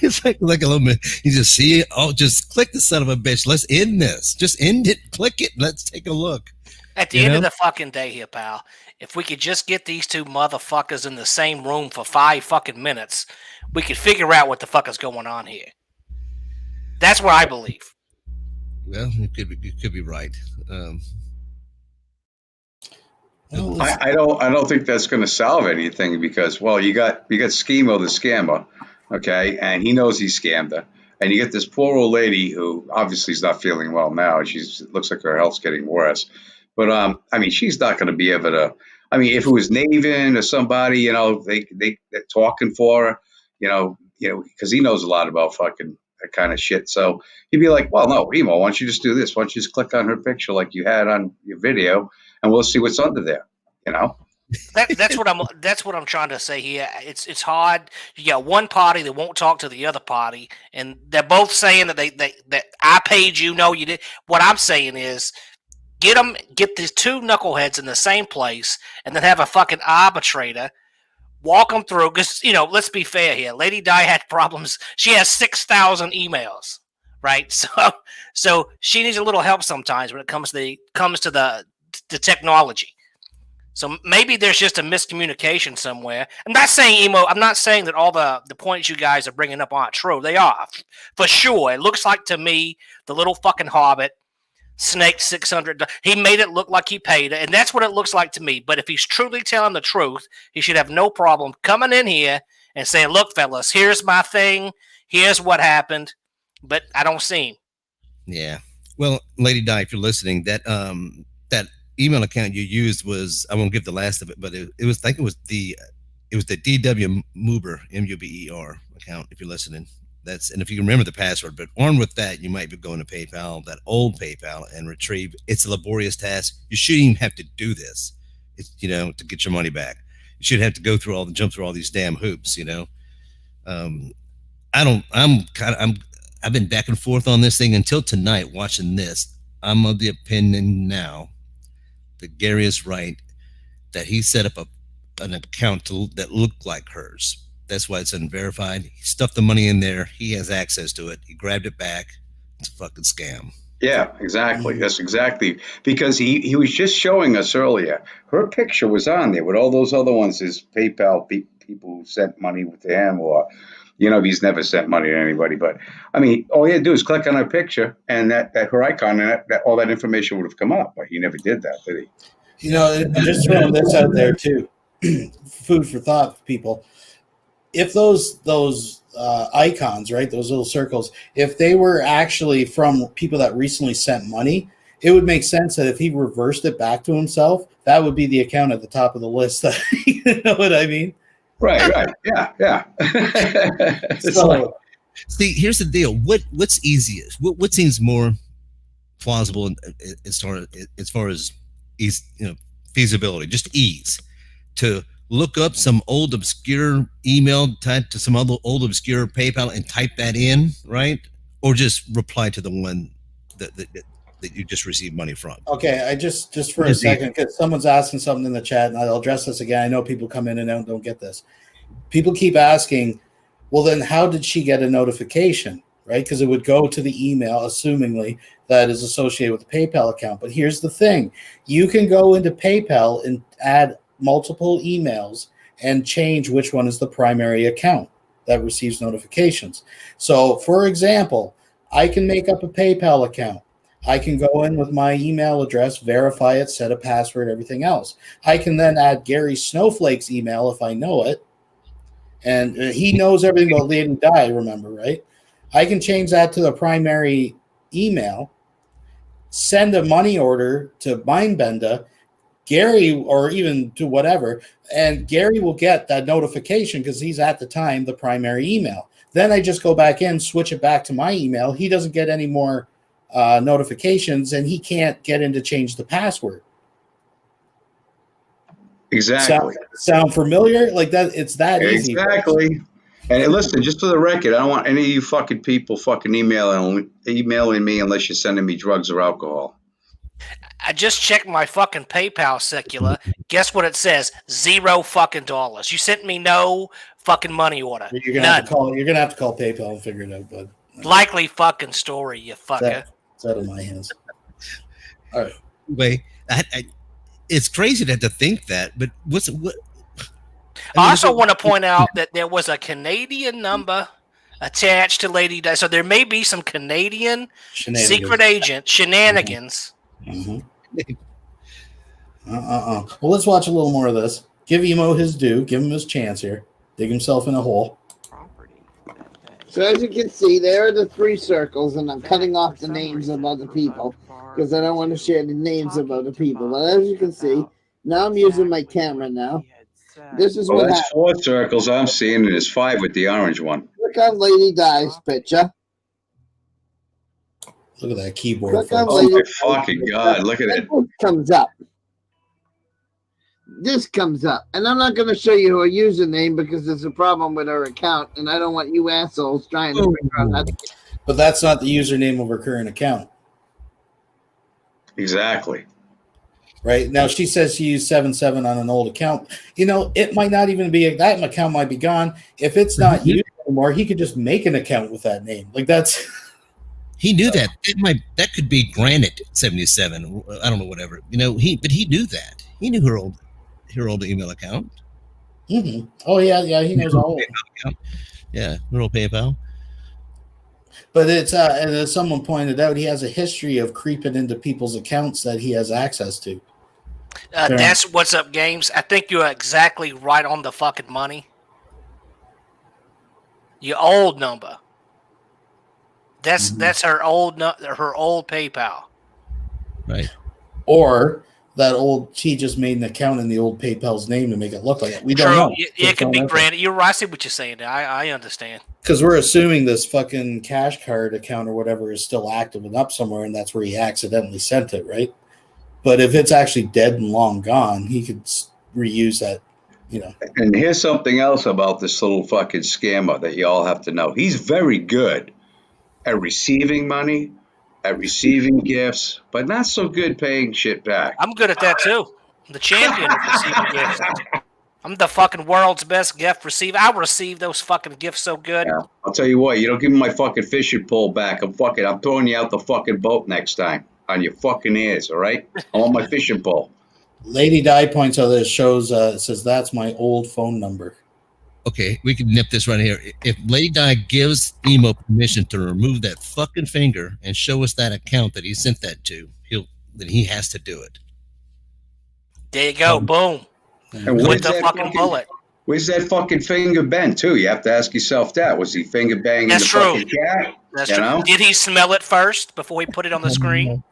It's like a little bit. You just see it. Oh, just click the son of a bitch. Let's end this. Just end it. Click it. Let's take a look. At the end of the fucking day here, pal, if we could just get these two motherfuckers in the same room for 5 fucking minutes, we could figure out what the fuck is going on here. That's what I believe. Well, you could be right. I don't think that's going to solve anything, because, well, you got Schemo the scammer, okay, and he knows he scammed her, and you get this poor old lady who obviously is not feeling well now. It looks like her health's getting worse, but I mean, she's not going to be able to. I mean, if it was Navin or somebody, they're talking for her, because he knows a lot about fucking that kind of shit. So he'd be like, well, no, Emo, why don't you just do this? Why don't you just click on her picture like you had on your video, and we'll see what's under there, That's what I'm trying to say here. It's hard. You got one party that won't talk to the other party, and they're both saying that that I paid you. No, you did. What I'm saying is, get these two knuckleheads in the same place, and then have a fucking arbitrator walk them through. Because let's be fair here. Lady Di had problems. She has 6,000 emails, right? So she needs a little help sometimes when it comes to the technology. So maybe there's just a miscommunication somewhere. I'm not saying, Emo, I'm not saying that all the points you guys are bringing up aren't true. They are, for sure. It looks like to me, the little fucking hobbit snaked $600. He made it look like he paid it, and that's what it looks like to me. But if he's truly telling the truth, he should have no problem coming in here and saying, look, fellas, here's my thing. Here's what happened. But I don't see him. Yeah. Well, Lady Di, if you're listening, that email account you used was, I won't give the last of it, but it was the DW Muber, Muber account, if you're listening. And if you can remember the password, but armed with that, you might be going to PayPal, that old PayPal, and retrieve. It's a laborious task. You shouldn't even have to do this. It's, to get your money back. You shouldn't have to jump through all these damn hoops. I don't. I've been back and forth on this thing until tonight. Watching this, I'm of the opinion now that Gary is right, that he set up an account that looked like hers. That's why it's unverified. He stuffed the money in there. He has access to it. He grabbed it back. It's a fucking scam. Yeah, exactly. That's exactly because he was just showing us earlier. Her picture was on there with all those other ones. His PayPal people who sent money to him, or he's never sent money to anybody. But I mean, all he had to do is click on her picture, and that her icon, and that all that information would have come up. But he never did that, did he? Just throwing this out there too, food for thought for people. If those icons, right, those little circles, if they were actually from people that recently sent money, it would make sense that if he reversed it back to himself, that would be the account at the top of the list. You know what I mean? Right. Yeah. See, here's the deal. What's easiest? What seems more plausible as far as ease, feasibility, just ease, to look up some old obscure email, type to some other old obscure PayPal and type that in, right? Or just reply to the one that you just received money from. Okay, I just for a second, because someone's asking something in the chat, and I'll address this again. I know people come in and out and don't get this. People keep asking, well, then how did she get a notification, right? Because it would go to the email, assumingly, that is associated with the PayPal account. But here's the thing. You can go into PayPal and add multiple emails and change which one is the primary account that receives notifications. So, for example, I can make up a PayPal account. I can go in with my email address, verify it, set a password, everything else. I can then add Gary Snowflake's email if I know it. And he knows everything about Lady Di, remember, right? I can change that to the primary email, send a money order to Mindbender, Gary, or even to whatever, and Gary will get that notification because he's at the time the primary email. Then I just go back in, switch it back to my email. He doesn't get any more notifications, and he can't get in to change the password. Exactly. Sound familiar? Like that? It's that easy. Exactly. And listen, just for the record, I don't want any of you fucking people fucking emailing me unless you're sending me drugs or alcohol. I just checked my fucking PayPal, Secular. Guess what it says? $0 fucking dollars. You sent me no fucking money order. You're gonna have to call PayPal and figure it out, bud. Likely fucking story, you fucker. It's out of my hands. All right. Wait, it's crazy to think that, but I also want to point out that there was a Canadian number attached to Lady Di, so there may be some Canadian secret agent shenanigans. Mm-hmm. Well, let's watch a little more of this. Give Emo his due. Give him his chance here. Dig himself in a hole. So as you can see, there are the three circles, and I'm cutting off the names of other people because I don't want to share the names of other people. But as you can see, now I'm using my camera now. This is what that's happens. 4 circles I'm seeing, and there's 5 with the orange one. Click on Lady Di's picture. Look at that keyboard. Oh my fucking God, look at it. Comes up. This comes up. And I'm not going to show you her username because there's a problem with her account, and I don't want you assholes trying to figure out how to get. But that's not the username of her current account. Exactly. Right? Now, she says she used 77 on an old account. It might not even be, that account might be gone. If it's not used anymore, he could just make an account with that name. Like, that's... He knew that. That could be Granite 77. I don't know, whatever. But he knew that. He knew her old email account. Mm-hmm. Oh yeah, he knows all. Yeah, her old PayPal. But it's and as someone pointed out, he has a history of creeping into people's accounts that he has access to. That's what's up, Games. I think you're exactly right on the fucking money. Your old number. That's her old PayPal. Right. Or that she just made an account in the old PayPal's name to make it look like it. We don't know. It could be Granted. You're right. I see what you're saying. I understand. Because we're assuming this fucking cash card account or whatever is still active and up somewhere, and that's where he accidentally sent it, right? But if it's actually dead and long gone, he could reuse that, you know. And here's something else about this little fucking scammer that you all have to know. He's very good at receiving money, at receiving gifts, but not so good paying shit back. I'm good at that too. I'm the champion of receiving gifts. I'm the fucking world's best gift receiver. I receive those fucking gifts so good. Yeah. I'll tell you what, you don't give me my fucking fishing pole back. I'm throwing you out the fucking boat next time on your fucking ears, all right? I want my fishing pole. Lady Di points out that it shows, it says that's my old phone number. Okay, we can nip this right here. If Lady Di gives Emo permission to remove that fucking finger and show us that account that he sent that to, then he has to do it. There you go. Boom. And With the fucking bullet. Where's that fucking finger bend, too? You have to ask yourself that. Was he finger banging That's the true. fucking cat? That's true. Know? Did he smell it first before he put it on the screen?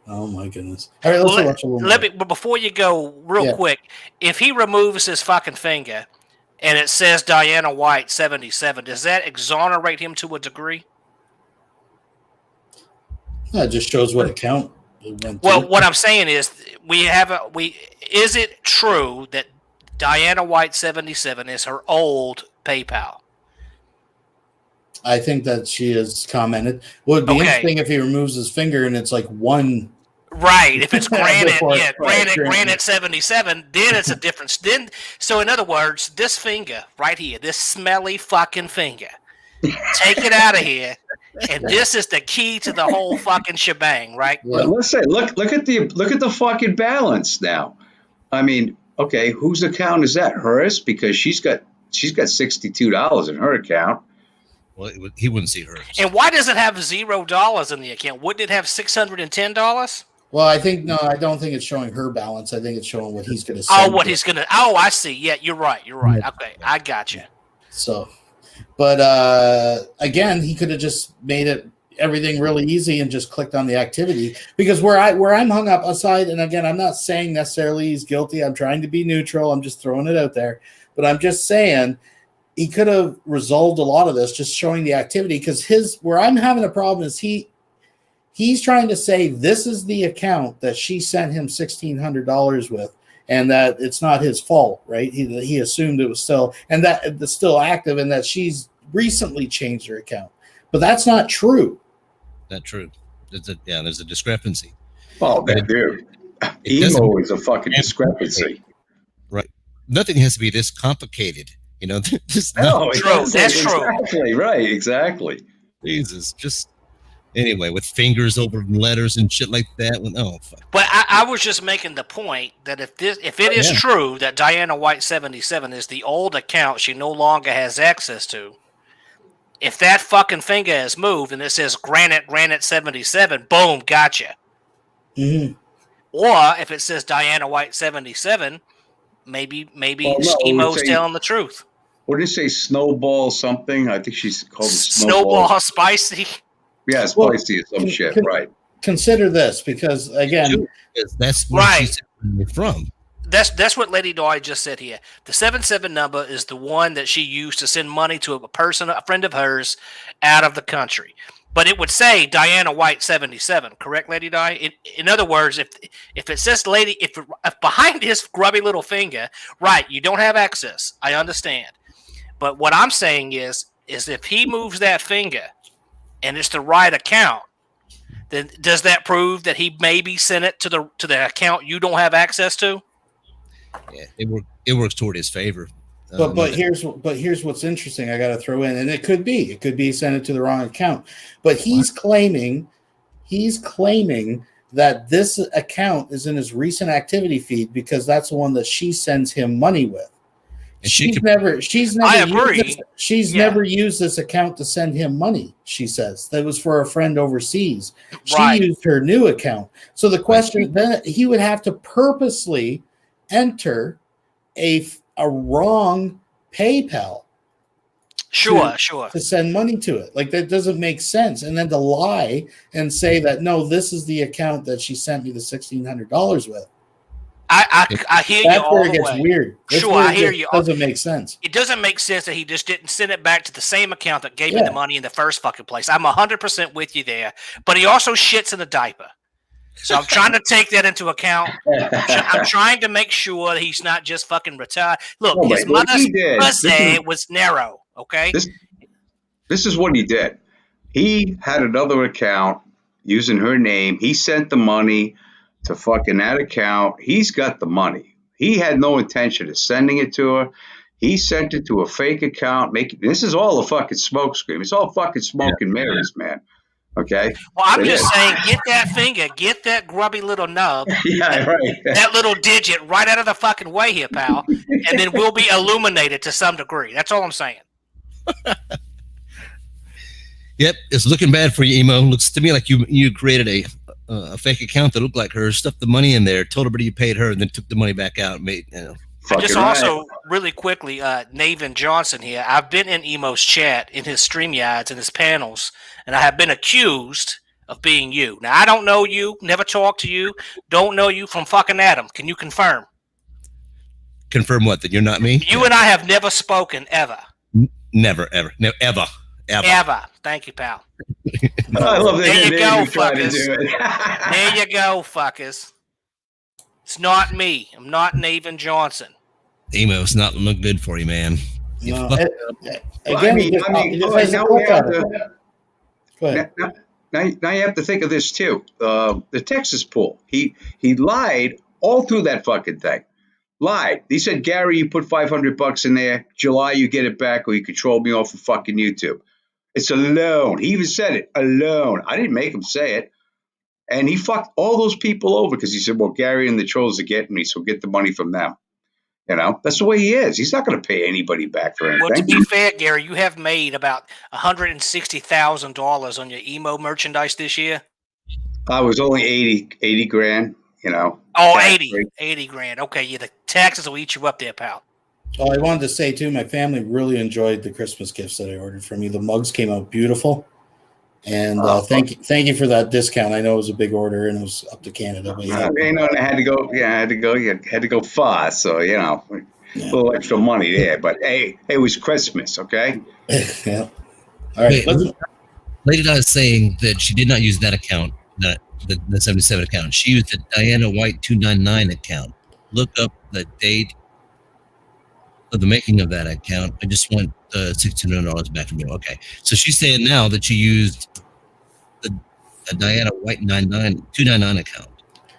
Oh my goodness! All right, let's watch a little more. But before you go, real quick, if he removes his fucking finger and it says Diana White 77, does that exonerate him to a degree? Yeah, it just shows what account it went to. Well, what I'm saying is, is it true that Diana White 77 is her old PayPal? I think that she has commented. Well, it'd be interesting if he removes his finger and it's like one. Right. If it's granite 77, then it's a difference. So in other words, this finger right here, this smelly fucking finger, take it out of here, and this is the key to the whole fucking shebang, right? But let's say, look at the fucking balance now. I mean, okay, whose account is that? Hers, because she's got $62 in her account. Well, he wouldn't see hers. And why does it have $0 in the account? Wouldn't it have $610? Well, I don't think it's showing her balance. I think it's showing what he's going to send. Oh, I see. Yeah, you're right. Okay, I got you. So, but again, he could have just made everything really easy and just clicked on the activity, because where I'm hung up aside, and again, I'm not saying necessarily he's guilty. I'm trying to be neutral. I'm just throwing it out there, but I'm just saying he could have resolved a lot of this just showing the activity, because where I'm having a problem is he's trying to say this is the account that she sent him $1,600 with, and that it's not his fault, right? He assumed it was still, and that it's still active, and that recently changed her account. But that's not true. Not true. There's a discrepancy. Oh, dude. Emo is a fucking discrepancy. Right. Nothing has to be this complicated. That's true. Exactly, right, exactly. Jesus, just anyway, with fingers over letters and shit like that. Fuck. But I was just making the point that if it is true that Diana White 77 is the old account she no longer has access to, if that fucking finger is moved and it says Granite 77, boom, gotcha. Mm-hmm. Or if it says Diana White 77, maybe Schemo's telling the truth. What did you say? Snowball something? I think she's called Snowball Spicy. Yeah, Spicy or some shit, right? Consider this, because again, that's where she's from. That's what Lady Di just said here. The 77 number is the one that she used to send money to a friend of hers out of the country. But it would say Diana White 77, correct, Lady Di? In other words, if it says if behind his grubby little finger, right, you don't have access. I understand. But what I'm saying is if he moves that finger and it's the right account, then does that prove that he maybe sent it to the account you don't have access to? Yeah, it works toward his favor. But here's what's interesting. I got to throw in, and it could be sent it to the wrong account. But he's claiming that this account is in his recent activity feed because that's the one that she sends him money with. And she's never used this account to send him money. She says that was for a friend overseas. She used her new account. So the question then, he would have to purposely enter a wrong PayPal. Sure. To send money to it. Like, that doesn't make sense. And then to lie and say that, no, this is the account that she sent me the $1,600 with. I hear you That's all where it the gets way. weird. That's Sure, where I it hear you. Doesn't make sense. It doesn't make sense that he just didn't send it back to the same account that gave me Yeah. the money in the first fucking place. I'm 100% with you there. But he also shits in a diaper. So I'm trying to take that into account. I'm trying to make sure that he's not just fucking retired. Look, No, his but what mother's he did, pussy was narrow, okay? This is what he did. He had another account using her name. He sent the money to fucking that account. He's got the money. He had no intention of sending it to her. He sent it to a fake account. This is all a fucking smokescreen. It's all fucking smoke and mirrors, man. Okay? Well, I'm It just is. saying, get that finger, get that grubby little nub, Yeah, right. that little digit right out of the fucking way here, pal, and then we'll be illuminated to some degree. That's all I'm saying. Yep, it's looking bad for you, Emo. Looks to me like you created a fake account that looked like her, stuffed the money in there, told everybody you paid her, and then took the money back out and made, you know. Just also, really quickly, Nathan Johnson here. I've been in Emo's chat, in his StreamYards, and his panels, and I have been accused of being you. Now, I don't know you, never talked to you, don't know you from fucking Adam. Can you confirm? Confirm what? That you're not me? You and I have never spoken, ever. Never, ever. No, ever. Ever. Thank you, pal. I love that. There you go, trying to fuckers. do it. There you go, fuckers. It's not me. I'm not Nathan Johnson. Emo, it's not look good for you, man. You No, fuck- again, now we have to. Now you have to think of this too. The Texas pool. He lied all through that fucking thing. Lied. He said, Gary, you put $500 in there. July, you get it back, or you control me off of fucking YouTube. It's a loan. He even said it, a loan. I didn't make him say it. And he fucked all those people over because he said, well, Gary and the trolls are getting me, so get the money from them. You know, that's the way he is. He's not going to pay anybody back for anything. Well, to be fair, Gary, you have made about $160,000 on your emo merchandise this year. I was only 80 grand, you know. Oh, 80 grand. Okay, yeah, the taxes will eat you up there, pal. Oh, I wanted to say too, my family really enjoyed the Christmas gifts that I ordered from you. The mugs came out beautiful, and thank you for that discount. I know it was a big order and it was up to Canada, but yeah, I had to go. Yeah, I had to go far. So a little extra money there. But hey, it was Christmas, okay? Yeah. All right. Wait, Lady Di is saying that she did not use that account, the 77 account. She used the Diana White 299 account. Look up the date of the making of that account. I just want $1,600 back from you. Okay, so she's saying now that she used the Diana White 299 account.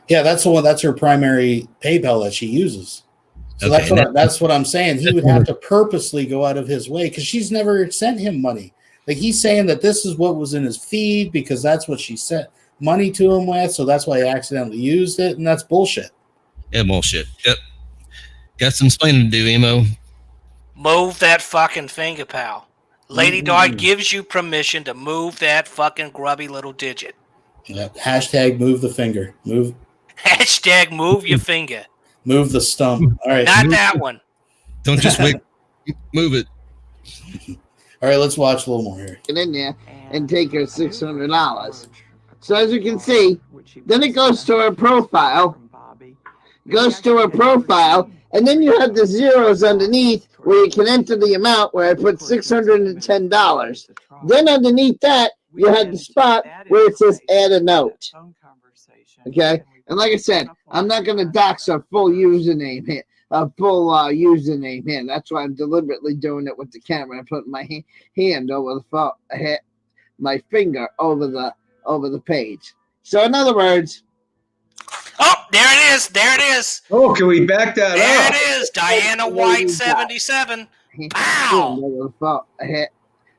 Yeah, that's the one. That's her primary PayPal that she uses. So Okay, that's what I'm saying. He would have to purposely go out of his way because she's never sent him money. Like he's saying that this is what was in his feed because that's what she sent money to him with. So that's why he accidentally used it, and that's bullshit. Yeah, bullshit. Yep. Got some explaining to do, Emo. Move that fucking finger, pal. Lady Di gives you permission to move that fucking grubby little digit. Yep. Hashtag move the finger. Hashtag move your finger. Move the stump. All right. Not that one. Don't just wait. Move it. All right, let's watch a little more here. Get in there and take her $600. So as you can see, then it goes to her profile. And then you have the zeros underneath where you can enter the amount where I put $610. Then underneath that, you have the spot where it says add a note. Okay? And like I said, I'm not going to dox a full username here. Username here. That's why I'm deliberately doing it with the camera. I'm putting my hand over the phone, my finger over the page. So in other words, oh, there it is. There it is. Oh, can we back that up? There it is. Diana White 77. Pow.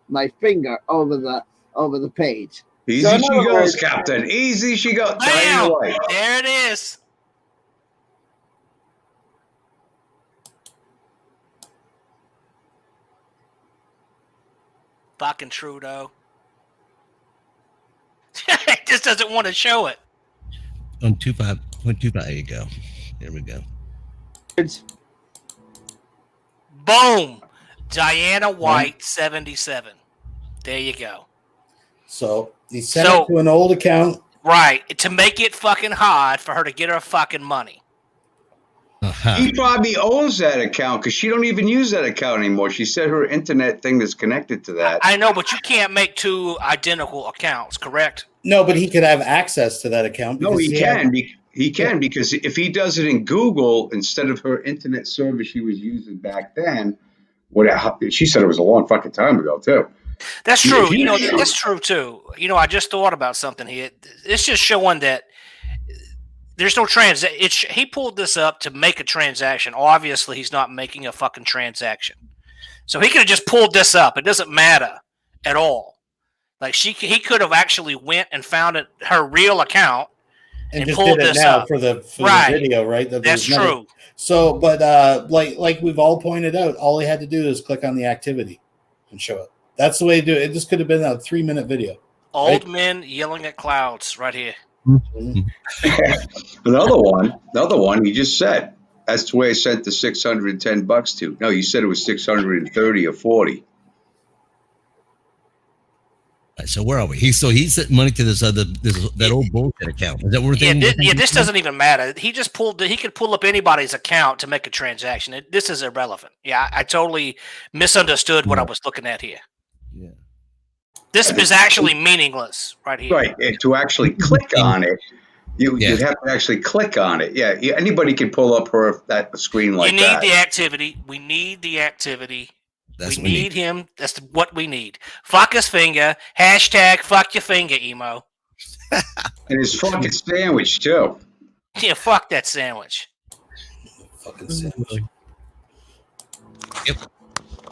My finger over the page. Easy So she goes, words, Captain. Easy she goes. Bam. Diana White. There it is. Fucking Trudeau. It just doesn't want to show it. On 2.5. There you go. There we go. Boom. Diana White 77. There you go. So he sent it to an old account. Right. To make it fucking hard for her to get her fucking money. He probably owns that account because she don't even use that account anymore. She said her internet thing is connected to that. I know, but you can't make two identical accounts, correct? No, but he could have access to that account. No, he can. He can because if he does it in Google instead of her internet service she was using back then, she said it was a long fucking time ago too. That's true. That's true too. I just thought about something here. It's just showing that there's no transaction. He pulled this up to make a transaction. Obviously, he's not making a fucking transaction. So he could have just pulled this up. It doesn't matter at all. Like he could have actually went and found her real account and just pulled did it this now up for the video, right? That's true. So, but like we've all pointed out, all he had to do is click on the activity and show it. That's the way to do it. This could have been a 3-minute video. Old men yelling at clouds right here. Another one. He just said that's where I sent the $610 to. No, you said it was 630 or 40. So where are we? He sent money to that old bullshit account. Is that what we're thinking? This doesn't even matter. He just he could pull up anybody's account to make a transaction. This is irrelevant. Yeah, I totally misunderstood what I was looking at here. Yeah. This is actually meaningless right here. Right. And to actually click on it, you'd have to actually click on it. Yeah. Anybody can pull up that screen like that. You need the activity. We need the activity. We need him. That's what we need. Fuck his finger. Hashtag fuck your finger, emo. And his fucking sandwich, too. Yeah, fuck that sandwich. Fucking sandwich. Yep.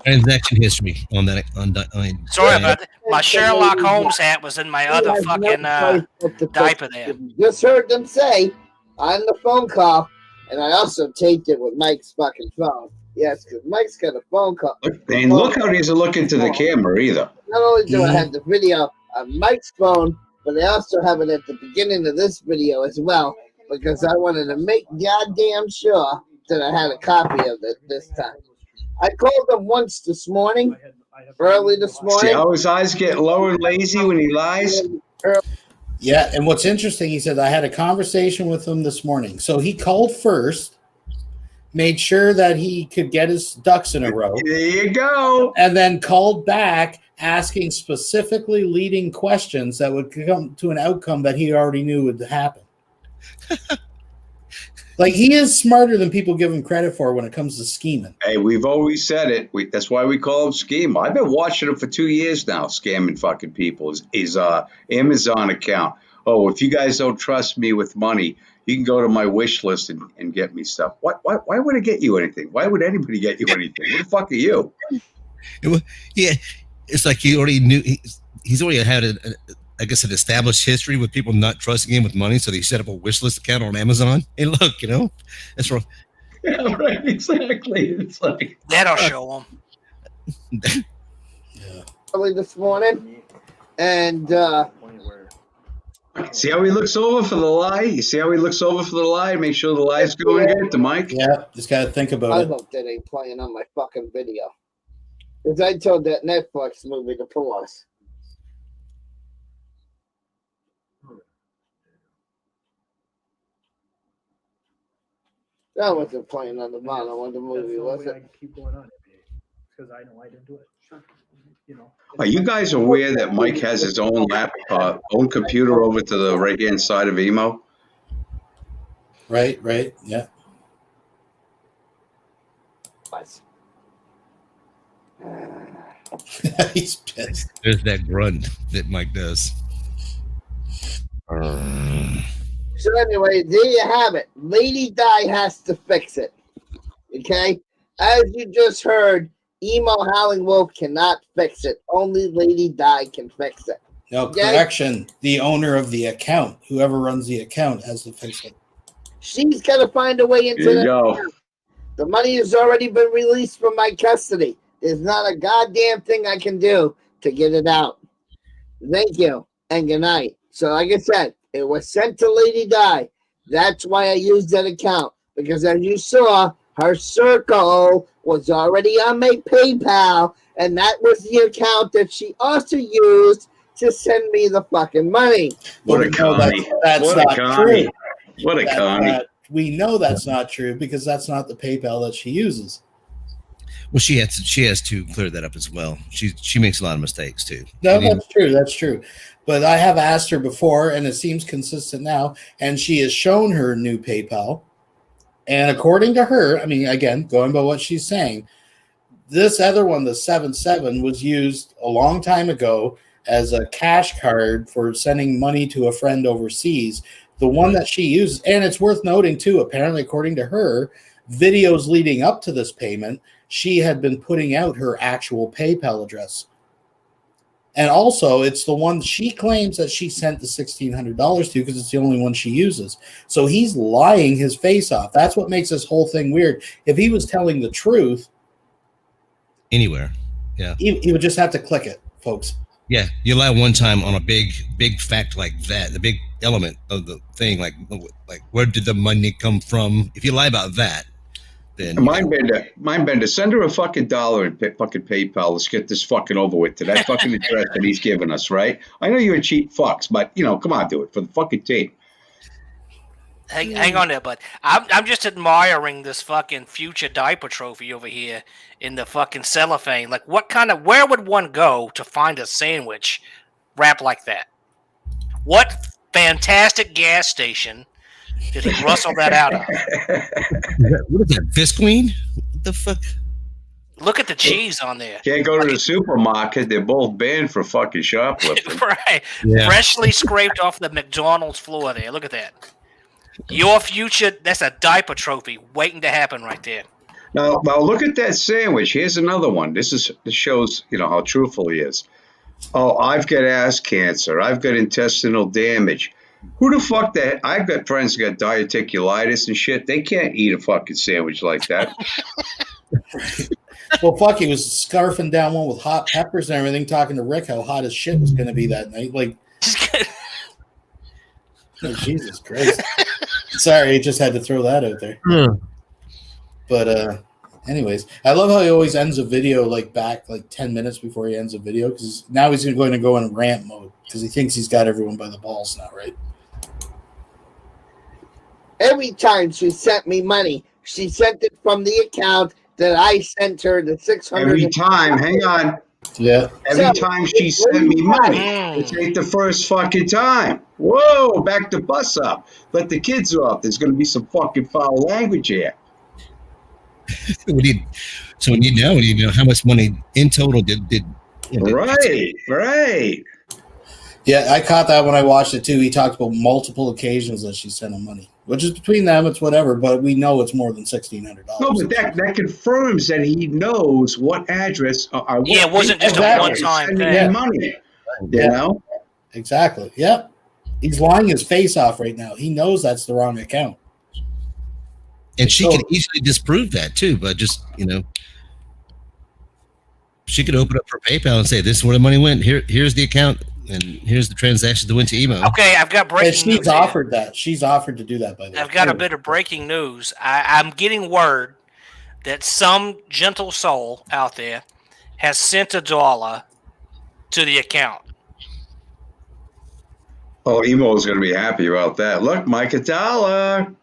Transaction history on that. Sorry about that. My Sherlock Holmes hat was in my other fucking diaper there. Just heard them say on the phone call, and I also taped it with Mike's fucking phone. Yes, because Mike's got a phone call. And look how he doesn't look into the camera either. Not only do I have the video on Mike's phone, but I also have it at the beginning of this video as well, because I wanted to make goddamn sure that I had a copy of it this time. I called him once this morning, early this morning. See how his eyes get low and lazy when he lies? Yeah, and what's interesting, he said, I had a conversation with him this morning. So he called first, made sure that he could get his ducks in a row. There you go. And then called back asking specifically leading questions that would come to an outcome that he already knew would happen. Like, he is smarter than people give him credit for when it comes to scheming. Hey, we've always said it. That's why we call him Schemo. I've been watching him for 2 years now, scamming fucking people. His Amazon account. Oh, if you guys don't trust me with money, you can go to my wish list and get me stuff. Why would I get you anything? Why would anybody get you anything? Who the fuck are you? Yeah, it's like he already knew. He's already had an established history with people not trusting him with money, so they set up a wish list account on Amazon. And look, that's wrong. Yeah, right. Exactly. It's like that'll show him. Yeah. Early this morning, and see how he looks over for the lie? You see how he looks over for the lie? Make sure the lie's going good to Mike? Yeah, just got to think about I it. hope that ain't playing on my fucking video. Because I told that Netflix movie to pull us. That wasn't playing on the bottom of the movie, was it? Keep going on because I know I didn't do it. Sure. Are you guys aware that Mike has his own own computer over to the right-hand side of Emo? Right, yeah. He's pissed. There's that grunt that Mike does. So anyway, there you have it. Lady Di has to fix it. Okay? As you just heard, Emo Howling Wolf cannot fix it. Only Lady Di can fix it. No, Okay? correction. The owner of the account, whoever runs the account, has to fix it. She's got to find a way into There you the go. account. The money has already been released from my custody. There's not a goddamn thing I can do to get it out. Thank you and good night. So like I said, it was sent to Lady Di. That's why I used that account. Because as you saw, her circle was already on my PayPal, and that was the account that she also used to send me the fucking money. What a connie. That's What not a connie. true. What a connie. we know that's not true because that's not the PayPal that she uses. Well, she has to clear that up as well. She makes a lot of mistakes too. No, that's true. That's true. But I have asked her before, and it seems consistent now. And she has shown her new PayPal. And according to her, I mean, again, going by what she's saying, this other one, the 77, was used a long time ago as a cash card for sending money to a friend overseas. The one that she uses, and it's worth noting too, apparently, according to her, videos leading up to this payment, she had been putting out her actual PayPal address. And also, it's the one she claims that she sent the $1,600 to because it's the only one she uses. So he's lying his face off. That's what makes this whole thing weird. If he was telling the truth, anywhere, yeah, he would just have to click it, folks. Yeah, you lie one time on a big fact like that, the big element of the thing, like where did the money come from? If you lie about that, then Mindbender, send her a fucking $1 and fucking PayPal. Let's get this fucking over with to that fucking address that he's giving us, right? I know you're a cheap fucks, but come on, do it for the fucking team. Hang on there, bud. I'm just admiring this fucking future diaper trophy over here in the fucking cellophane. Like, where would one go to find a sandwich wrapped like that? What fantastic gas station did he rustle that out of? What is that, Bisqueen? What the fuck? Look at the cheese on there. Can't go to the supermarket. They're both banned for fucking shoplifting. Right. Yeah. Freshly scraped off the McDonald's floor there. Look at that. Your future, that's a diaper trophy waiting to happen right there. Now look at that sandwich. Here's another one. This shows, how truthful he is. Oh, I've got ass cancer. I've got intestinal damage. Who the fuck that? I've got friends that got diverticulitis and shit. They can't eat a fucking sandwich like that. Well, fuck, he was scarfing down one with hot peppers and everything, talking to Rick how hot as shit was going to be that night. Like, oh, Jesus Christ. Sorry, I just had to throw that out there. But anyways, I love how he always ends a video back 10 minutes before he ends a video, because now he's going to go in rant mode because he thinks he's got everyone by the balls now, right? Every time she sent me money, she sent it from the account that I sent her the $600. Every time, hang on. Yeah. Every time she sent me money, it ain't the first fucking time. Whoa, back the bus up. Let the kids off. There's going to be some fucking foul language here. We need to know how much money in total did Right. Yeah, I caught that when I watched it too. He talked about multiple occasions that she sent him money, which is between them, it's whatever, but we know it's more than $1,600. No, but that confirms that he knows what address. It wasn't just a one-time thing. Money, you know? Exactly. Yeah. He's lying his face off right now. He knows that's the wrong account. And she could easily disprove that too, but just, she could open up her PayPal and say, this is where the money went. Here's the account, and here's the transaction that went to email. Okay, I've got breaking news. She's offered that. She's offered to do that, by the way. I've got a bit of breaking news. I'm getting word that some gentle soul out there has sent $1 to the account. Oh, Emo's going to be happy about that. Look, Mike, $1.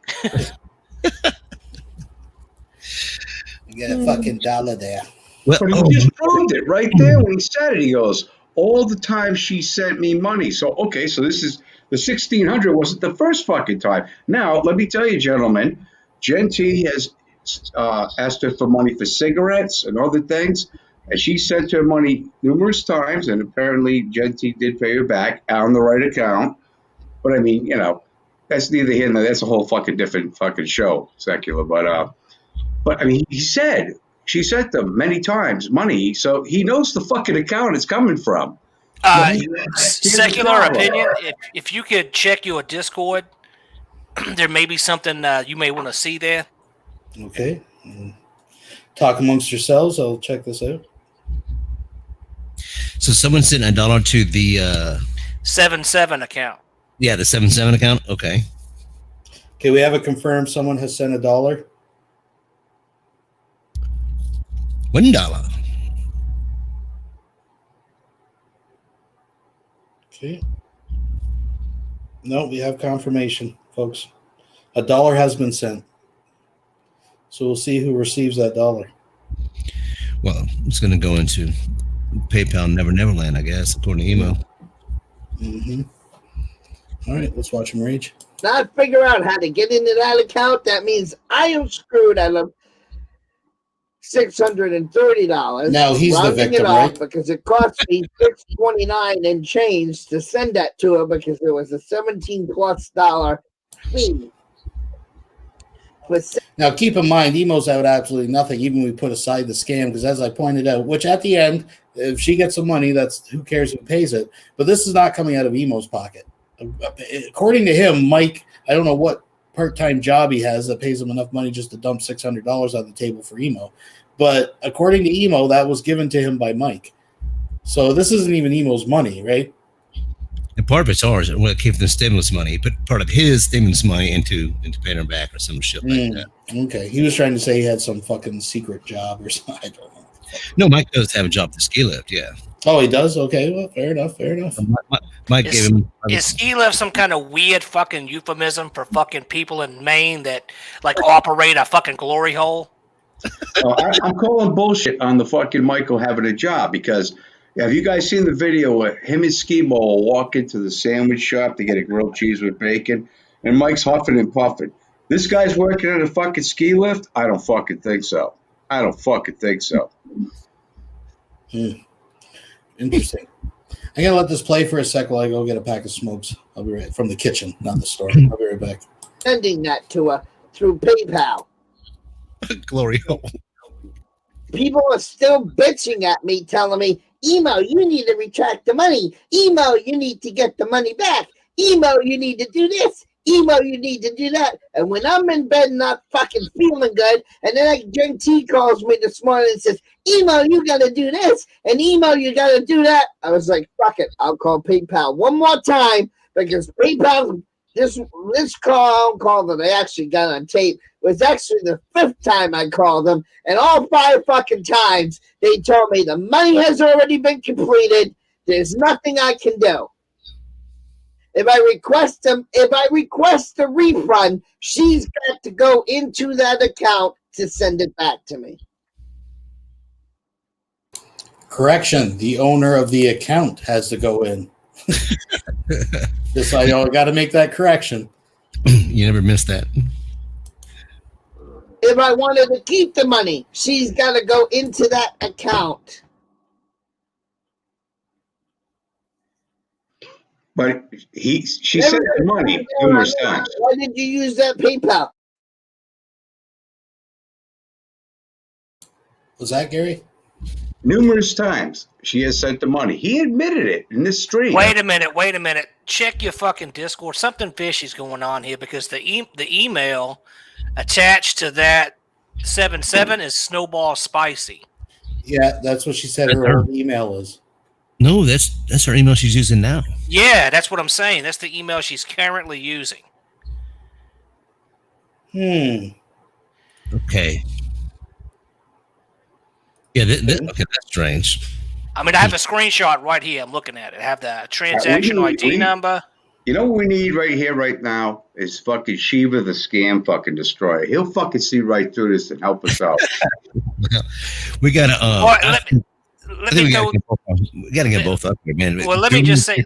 You got a fucking dollar there. But he just proved it right there when he said it. He goes, all the time she sent me money. So, okay, so this is the 1,600 wasn't the first fucking time. Now, let me tell you, gentlemen, Jen T has asked her for money for cigarettes and other things. And she sent her money numerous times, and apparently Jen T did pay her back on the right account. But I mean, that's neither here nor there. That's a whole fucking different fucking show, secular. But I mean, he said she sent them many times money, so he knows the fucking account it's coming from. Secular opinion. If you could check your Discord, there may be something you may want to see there. Okay. Talk amongst yourselves. I'll check this out. So someone sent $1 to the 77 account. Yeah, the 77 account. Okay. Okay, we have it confirmed. Someone has sent $1. $1. Okay. No, we have confirmation, folks. $1 has been sent. So we'll see who receives that $1. Well, it's going to go into PayPal Neverland, I guess, according to email. Mm-hmm. All right, let's watch him rage. Not figure out how to get into that account. That means I am screwed out of $630. Now he's the rounding victim, it off right? because it cost me $629 and change to send that to her because there was a $17+ fee. Now, keep in mind, Emo's out absolutely nothing, even when we put aside the scam, because as I pointed out, which at the end, if she gets some money, that's who cares who pays it. But this is not coming out of Emo's pocket. According to him, Mike, I don't know what part-time job he has that pays him enough money just to dump $600 on the table for Emo. But according to Emo, that was given to him by Mike. So this isn't even Emo's money, right? And part of it's ours. Well, it came from the stimulus money. He put part of his stimulus money into paying her back or some shit like that. Okay. He was trying to say he had some fucking secret job or something. I don't know. No, Mike does have a job to ski lift, yeah. Oh, he does? Okay, well, fair enough. Mike gave him... Is ski lift some kind of weird fucking euphemism for fucking people in Maine that, like, operate a fucking glory hole? I'm calling bullshit on the fucking Michael having a job because... Have you guys seen the video where him and Schemo will walk into the sandwich shop to get a grilled cheese with bacon, and Mike's huffing and puffing? This guy's working at a fucking ski lift? I don't fucking think so. Interesting. I'm going to let this play for a sec while I go get a pack of smokes. I'll be right from the kitchen, not the store. I'll be right back. Sending that to her through PayPal. Glory hole. People are still bitching at me, telling me, Emo, you need to retract the money. Emo, you need to get the money back. Emo, you need to do this. Emo, you need to do that. And when I'm in bed not fucking feeling good, and then Jen T calls me this morning and says, Emo, you got to do this. And Emo, you got to do that. I was like, fuck it. I'll call PayPal one more time because PayPal, this call that I actually got on tape was actually the 5th time I called them, and all 5 fucking times they told me the money has already been completed. There's nothing I can do. If I request a refund, she's got to go into that account to send it back to me. Correction: the owner of the account has to go in. Just so I know, I got to make that correction. You never missed that. If I wanted to keep the money, she's got to go into that account. But she sent the money numerous times. Why did you use that PayPal? Was that Gary? Numerous times she has sent the money. He admitted it in this stream. Wait a minute. Check your fucking Discord. Something fishy's going on here because the email attached to that 77 is Snowball Spicy. Yeah, that's what she said her old email is. No, that's her email she's using now. Yeah, that's what I'm saying. That's the email she's currently using. Okay. Yeah, okay, that's strange. I mean, I have a screenshot right here. I'm looking at it. I have the transaction ID number. You know what we need right here, right now, is fucking Shiva the scam fucking destroyer. He'll fucking see right through this and help us out. We gotta. We gotta get both up here, man. Well, let me just say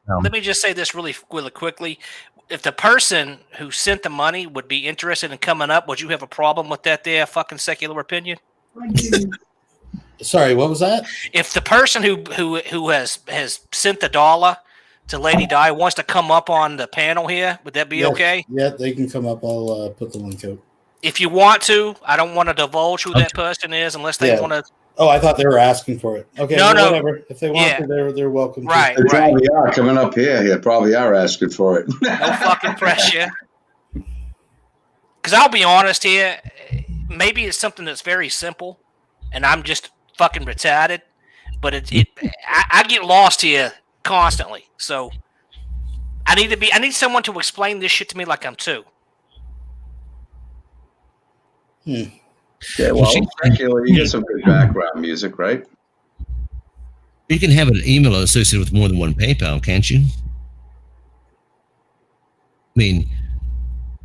this really quickly. If the person who sent the money would be interested in coming up, would you have a problem with that? There, fucking secular opinion. Sorry, what was that? If the person who has sent the dollar to Lady Di wants to come up on the panel here, would that be okay? Yeah, they can come up. I'll put the link out. If you want to, I don't want to divulge who that person is unless they want to. Oh, I thought they were asking for it. Okay, no. Whatever. If they want to, they're welcome. Right, They probably are coming up here. They probably are asking for it. No fucking pressure. Because I'll be honest here, maybe it's something that's very simple, and I'm just fucking retarded. But I get lost here constantly, so I need someone to explain this shit to me like I'm 2. Yeah, well, you get some good background music, right? You can have an email associated with more than one PayPal, can't you? I mean,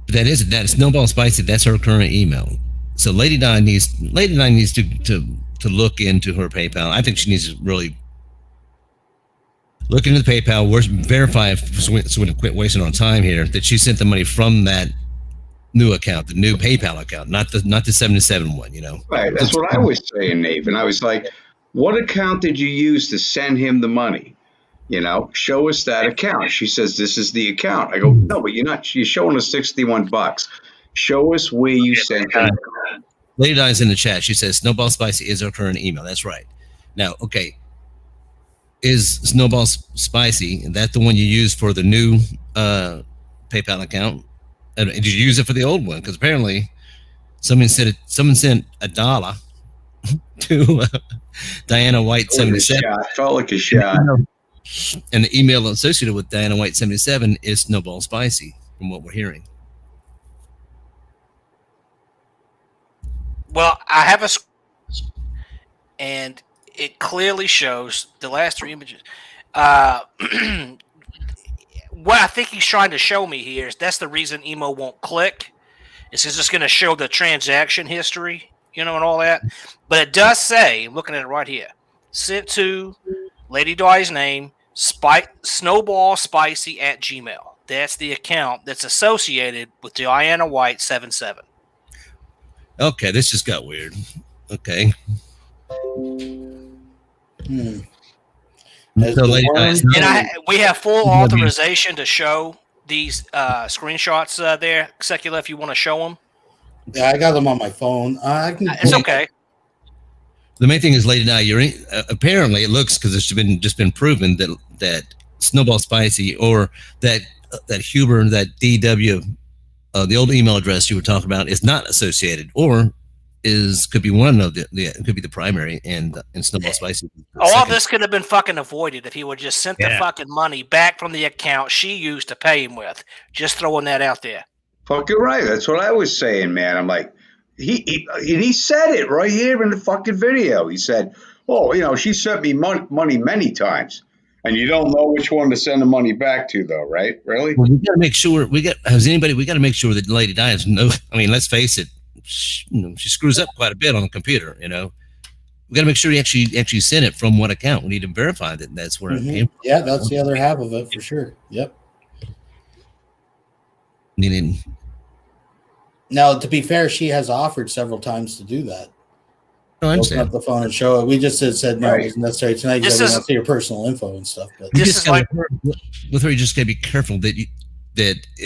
That is Snowball Spicy. That's her current email. So Lady Di needs to look into her PayPal. I think she needs to really look into the PayPal, verify so we can quit wasting our time here that she sent the money from that new account, the new PayPal account, not the 77 one. Right. That's what I was saying, Nave. And I was like, what account did you use to send him the money? Show us that account. She says, this is the account. I go, no, but you're showing us $61. Show us where you sent it. Lady Di is in the chat. She says Snowball Spicy is her current email. That's right. Now, okay, is Snowball Spicy that the one you use for the new PayPal account? And did you use it for the old one? Because apparently, someone sent $1 to Diana White 77. Felt like a shot. And the email associated with Diana White 77 is Snowball Spicy, from what we're hearing. Well, I have a, and it clearly shows the last 3 images. What I think he's trying to show me here is that's the reason Emo won't click. It's just going to show the transaction history, and all that. But it does say, I'm looking at it right here, sent to Lady Di's name, snowballspicy@gmail. That's the account that's associated with Diana White 77. Okay, this just got weird. Okay. So, Lady Di, and we have full authorization to show these screenshots there, Secular, if you want to show them. Yeah, I got them on my phone. It's okay. The main thing is, Lady Di, apparently it looks, because it's been proven that Snowball Spicy or that Huber, that DW, the old email address you were talking about, is not associated, or could be one of it could be the primary, and Snowball Spicy. All this could have been fucking avoided if he would just sent the fucking money back from the account she used to pay him with. Just throwing that out there. Fucking right. That's what I was saying, man. I'm like, he said it right here in the fucking video. He said, "Oh, she sent me money many times, and you don't know which one to send the money back to, though, right? Really? Well, we got to make sure we got to make sure that Lady Di is I mean, let's face it, she screws up quite a bit on the computer. We got to make sure he actually sent it from what account. We need to verify that that's where it came from. Yeah, that's the other half of it for sure. Yep. Now, to be fair, she has offered several times to do that. Oh, I open up the phone and show it. We just said no, Right. it wasn't necessary tonight because we want to see your personal info and stuff. But with her, you just got to be careful that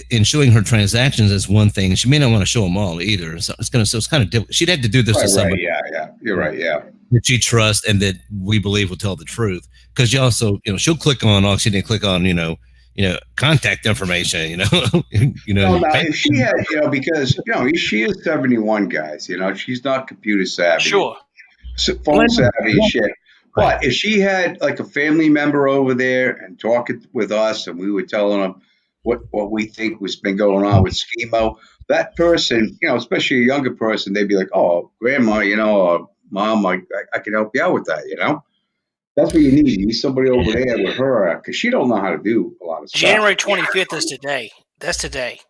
in showing her transactions is one thing. She may not want to show them all either. So it's kind of difficult. She'd have to do this to somebody. Yeah. You're right. Yeah. That she trusts and that we believe will tell the truth. Because you also, she'll click on. She didn't click on, contact information. Well, now, if she had, because she is 71, guys. She's not computer savvy. Sure. Phone savvy and shit. But if she had like a family member over there and talking with us, and we were telling them what we think was been going on with Schemo, that person, especially a younger person, they'd be like, "Oh, grandma, or mom, I can help you out with that." That's what you need. You need somebody over there with her because she don't know how to do a lot of stuff. January 25th is today. That's today.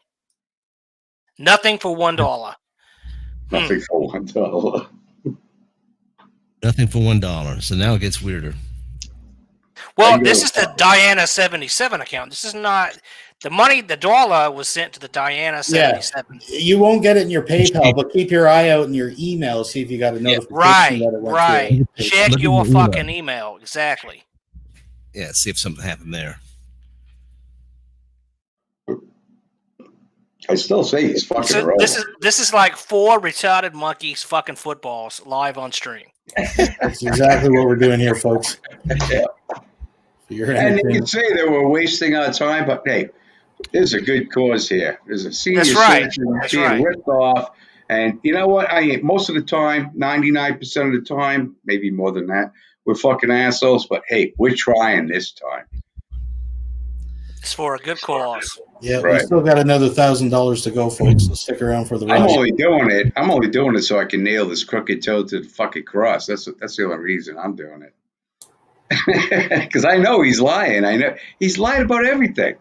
Nothing for $1. Nothing for $1. Nothing for $1. So now it gets weirder. Well, this is the Diana 77 account. This is not the money. The dollar was sent to the Diana 77. Yeah, you won't get it in your PayPal, but keep your eye out in your email. See if you got a notification that it went right. through. Check your fucking email. Exactly. Yeah, see if something happened there. I still say he's fucking wrong. This is like 4 retarded monkeys fucking footballs live on stream. That's exactly what we're doing here, folks. Yeah. And you can say that we're wasting our time, but hey, there's a good cause here. There's a senior citizen being ripped off. And you know what? Most of the time, 99% of the time, maybe more than that, we're fucking assholes. But hey, we're trying this time. It's for a good cause. Yeah, we still got another $1,000 to go, folks. So stick around for the rest. I'm only doing it so I can nail this crooked toe to the fucking cross. That's the only reason I'm doing it. Because I know he's lying. I know he's lying about everything.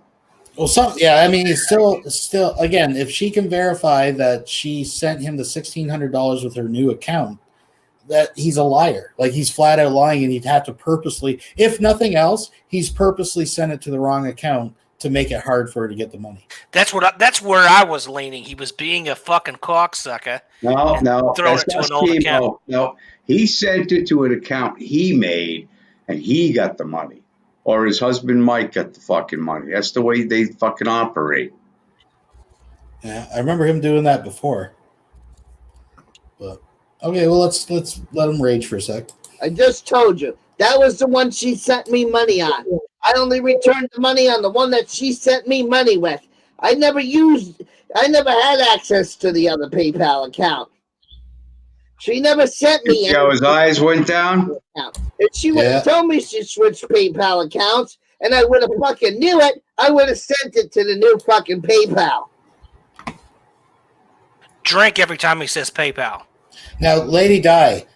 Well, I mean, he's still. Again, if she can verify that she sent him the $1,600 with her new account, that he's a liar. Like, he's flat out lying, and he'd have to purposely, if nothing else, he's purposely sent it to the wrong account to make it hard for her to get the money. That's where I was leaning. He was being a fucking cocksucker. No, throwing that's it to not an old account. Schemo. No, he sent it to an account he made, and he got the money, or his husband Mike got the fucking money. That's the way they fucking operate. Yeah, I remember him doing that before. But okay, well, let's let him rage for a sec. I just told you that was the one she sent me money on. I only returned the money on the one that she sent me money with. I never had access to the other PayPal account. She never sent me. See how his eyes went down? If she would have told me she switched PayPal accounts and I would have fucking knew it, I would have sent it to the new fucking PayPal. Drink every time he says PayPal. Now, Lady Di,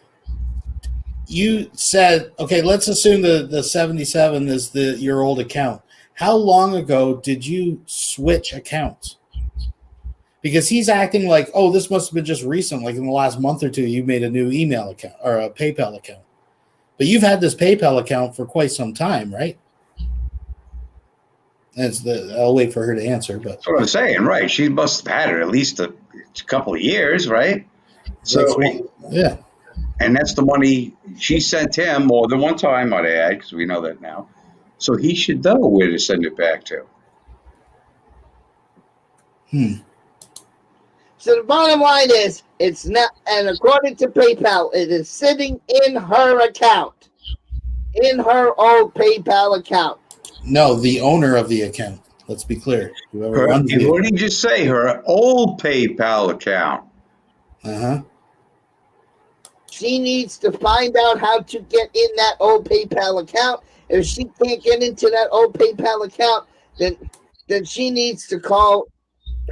you said, okay, let's assume the 77 is your old account. How long ago did you switch accounts? Because he's acting like, oh, this must have been just recent, like in the last month or two, you made a new email account or a PayPal account. But you've had this PayPal account for quite some time, right? I'll wait for her to answer. But that's what I'm saying, right? She must have had it at least a couple of years, right? So, yeah. And that's the money she sent him more than one time, might I add, because we know that now. So he should know where to send it back to. So the bottom line is, it's not, and according to PayPal, it is sitting in her account, in her old PayPal account. No, the owner of the account. Let's be clear. What did you just say? Her old PayPal account. She needs to find out how to get in that old PayPal account. If she can't get into that old PayPal account, then she needs to call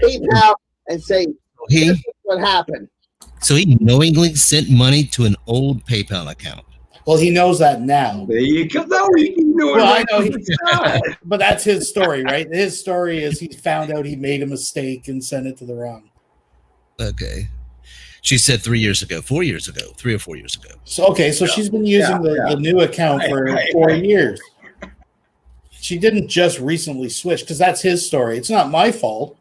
PayPal and say, this is what happened. So he knowingly sent money to an old PayPal account. Well, he knows that now. There you go. No, he knew it. Well, I know but that's his story, right? His story is he found out he made a mistake and sent it to the wrong. Okay. She said 3 years ago, 4 years ago, 3 or 4 years ago. So she's been using the new account for 4 years. She didn't just recently switch, because that's his story. It's not my fault.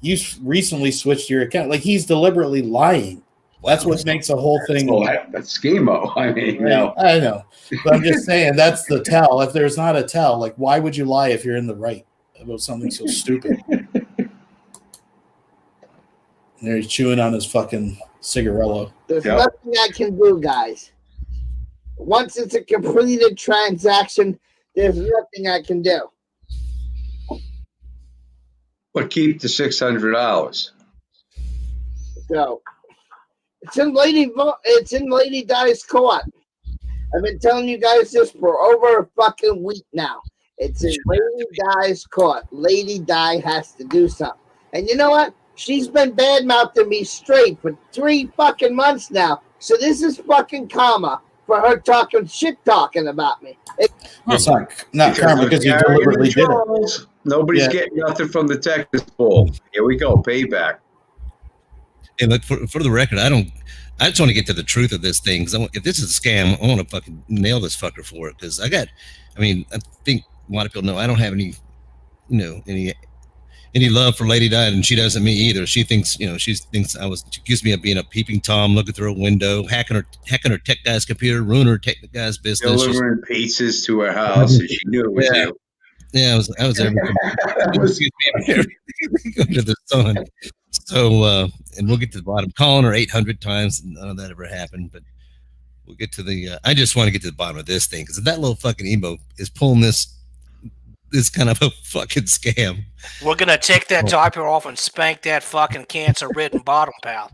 You recently switched your account. Like, he's deliberately lying. That's what makes the whole thing. That's Schemo. I mean, no. I know. But I'm just saying, that's the tell. If there's not a tell, like, why would you lie if you're in the right about something so stupid? There he's chewing on his fucking cigarello. There's nothing I can do, guys. Once it's a completed transaction, there's nothing I can do. But keep the $600. So it's in Lady Di's court. I've been telling you guys this for over a fucking week now. It's in Lady Di's court. Lady Di has to do something. And you know what? She's been bad-mouthing me straight for 3 fucking months now. So this is fucking karma for her talking about me. It's not karma because you deliberately did it. Nobody's getting nothing from the Texas poll. Here we go, payback. Hey, look, for the record, I just want to get to the truth of this thing. Because if this is a scam, I want to fucking nail this fucker for it. Because I think a lot of people know I don't have any love for Lady Di, and she doesn't me either. She thinks, she accused me of being a peeping Tom, looking through a window, hacking her tech guy's computer, ruining her tech guy's business. Delivering pizzas to her house, and she knew it was you. Yeah, I was there. Under the sun. So, and we'll get to the bottom. Calling her 800 times, and none of that ever happened. But we'll get to the. I just want to get to the bottom of this thing, because if that little fucking emo is pulling this kind of a fucking scam. We're gonna take that diaper off and spank that fucking cancer-ridden bottom, pal.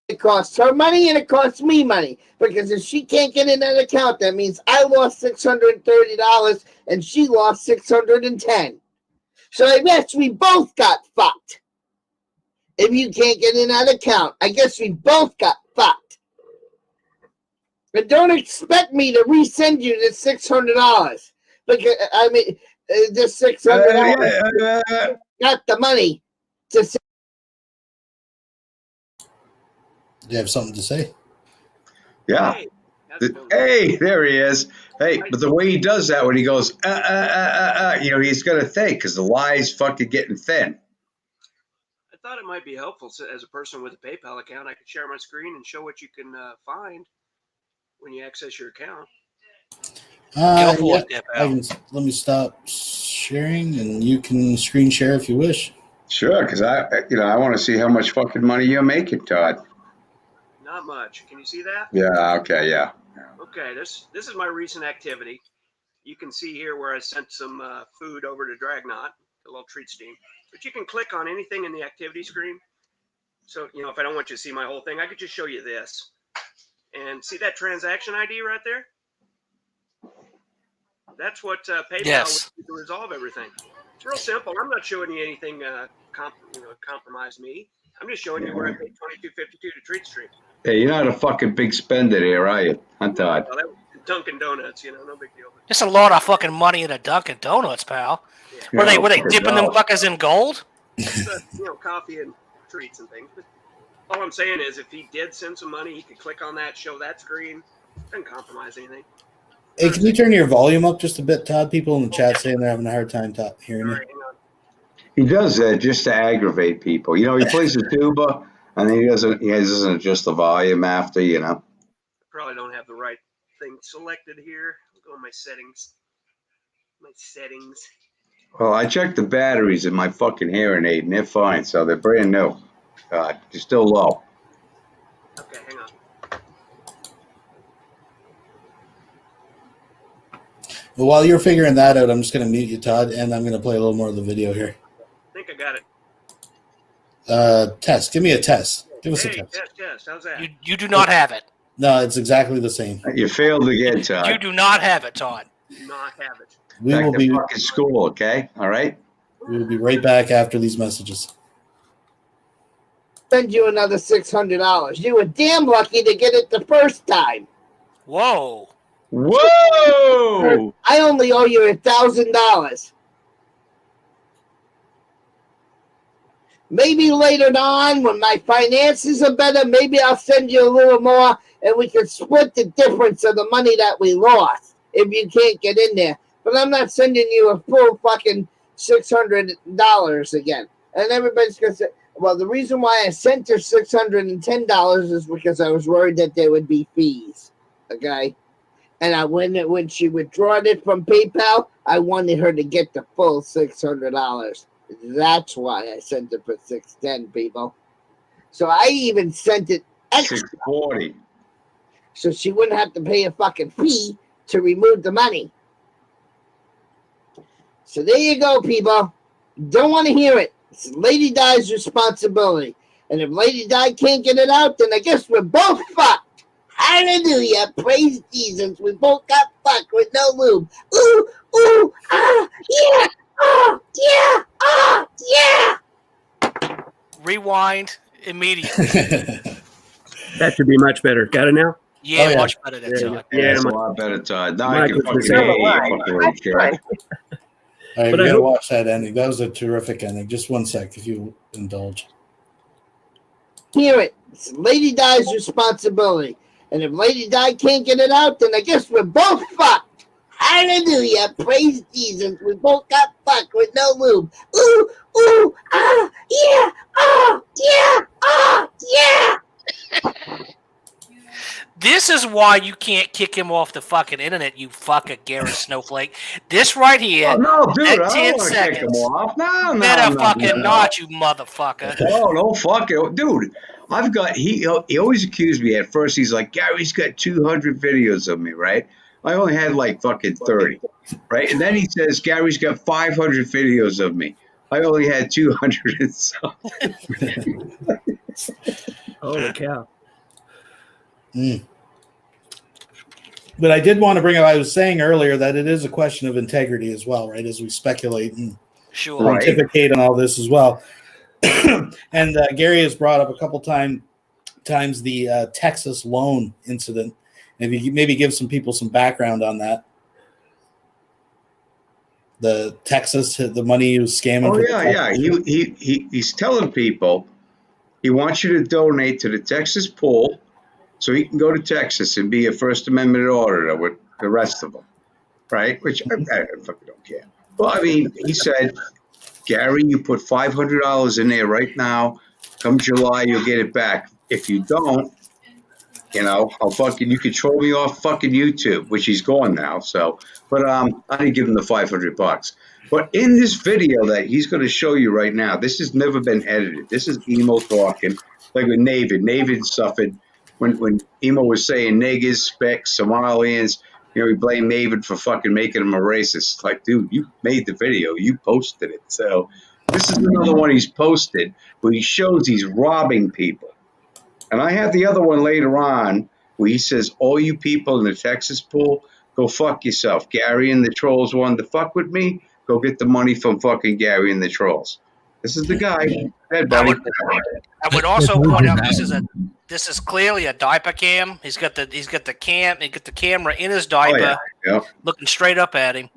It costs her money and it costs me money, because if she can't get in that account, that means I lost $630 and she lost $610. So I guess we both got fucked. If you can't get in that account, I guess we both got fucked. And don't expect me to resend you the $600. Because I mean, the $600 got the money to send. Do you have something to say? Yeah. Hey, there he is. Hey, but the way he does that when he goes, he's going to think because the lie's fucking getting thin. I thought it might be helpful as a person with a PayPal account. I could share my screen and show what you can find when you access your account. Yeah, let me stop sharing, and you can screen share if you wish. Sure, because I want to see how much fucking money you're making, Todd. Not much. Can you see that? Yeah. Okay. Yeah. Okay. This is my recent activity. You can see here where I sent some food over to Dragnot, a little treat steam. But you can click on anything in the activity screen. So, if I don't want you to see my whole thing, I could just show you this. And see that transaction ID right there? That's what PayPal would do to resolve everything. It's real simple. I'm not showing you anything compromise me. I'm just showing you where I paid $22.52 to treat stream. Hey, you're not a fucking big spender here, are you? Huh, Todd? Well, that was Dunkin' Donuts, no big deal. It's a lot of fucking money in a Dunkin' Donuts, pal. Yeah. Were they dipping them fuckers in gold? Coffee and treats and things. But all I'm saying is, if he did send some money, he could click on that, show that screen. Doesn't compromise anything. Hey, can you turn your volume up just a bit, Todd? People in the chat saying they're having a hard time hearing you. He does that just to aggravate people. He plays the tuba, and then he doesn't adjust the volume after, I probably don't have the right thing selected here. I'll go in my settings. Well, I checked the batteries in my fucking hearing aid, and they're fine, so they're brand new. They're still low. Okay, hang on. Well, while you're figuring that out, I'm just going to mute you, Todd, and I'm going to play a little more of the video here. I think I got it. Test. Give me a test. Give us a test. Test. How's that? You do not have it. No, it's exactly the same. You failed again, Todd. You do not have it, Todd. Do not have it. We will be fucking school, okay? All right? We will be right back after these messages. Send you another $600. You were damn lucky to get it the first time. Whoa. Whoa! I only owe you $1,000. Maybe later on, when my finances are better, maybe I'll send you a little more, and we can split the difference of the money that we lost if you can't get in there. But I'm not sending you a full fucking $600 again. And everybody's going to say, well, the reason why I sent her $610 is because I was worried that there would be fees. Okay? And when she withdrew it from PayPal, I wanted her to get the full $600. That's why I sent it for $610, people. So I even sent it extra. $640. So she wouldn't have to pay a fucking fee to remove the money. So there you go, people. Don't want to hear it. It's Lady Di's responsibility. And if Lady Di can't get it out, then I guess we're both fucked. Hallelujah. Praise Jesus. We both got fucked with no lube. Ooh, ooh, ah, yeah, oh, yeah, oh, yeah. Rewind immediately. That should be much better. Got it now? Yeah, much better than Todd. Yeah, it's a lot better, Todd. Now I can fucking All right, we got to watch that ending. That was a terrific ending. Just one sec, if you indulge. Hear it. It's Lady Di's responsibility. And if Lady Di can't get it out, then I guess we're both fucked. Hallelujah. Praise Jesus. We both got fucked with no lube. Ooh, ooh, ah, yeah, oh, yeah, oh, yeah. This is why you can't kick him off the fucking internet, you fucking Garrett Snowflake. This right here, oh, no, dude, at I 10 don't want to kick him seconds. off. No, Better fucking not, you motherfucker. Oh, no, fuck it. Dude, I've got, he always accused me at first. He's like, Gary's got 200 videos of me, right? I only had like fucking 30, right? And then he says, Gary's got 500 videos of me. I only had 200 and something. Holy cow. But I did want to bring up, I was saying earlier that it is a question of integrity as well, right? As we speculate and pontificate on all this as well. And Gary has brought up a couple times the Texas loan incident. Maybe give some people some background on that. The Texas, the money he was scamming. Oh yeah. He's telling people he wants you to donate to the Texas pool so he can go to Texas and be a First Amendment auditor with the rest of them, right? Which I fucking don't care. Well, I mean, he said, Gary, you put $500 in there right now. Come July, you'll get it back. If you don't, I'll you can throw me off fucking YouTube, which he's gone now. So, but I didn't give him the $500. But in this video that he's going to show you right now, this has never been edited. This is Emo talking, like with Navid. Navid suffered when Emo was saying niggers, specs, Somalians. He blamed Navid for fucking making him a racist. Like, dude, you made the video, you posted it. So this is another one he's posted where he shows he's robbing people. And I have the other one later on where he says, all you people in the Texas pool, go fuck yourself. Gary and the trolls wanted to fuck with me. Go get the money from fucking Gary and the trolls. This is the guy. Hey, buddy. I would also point out this is clearly a diaper cam. He's got the camera in his diaper, looking straight up at him.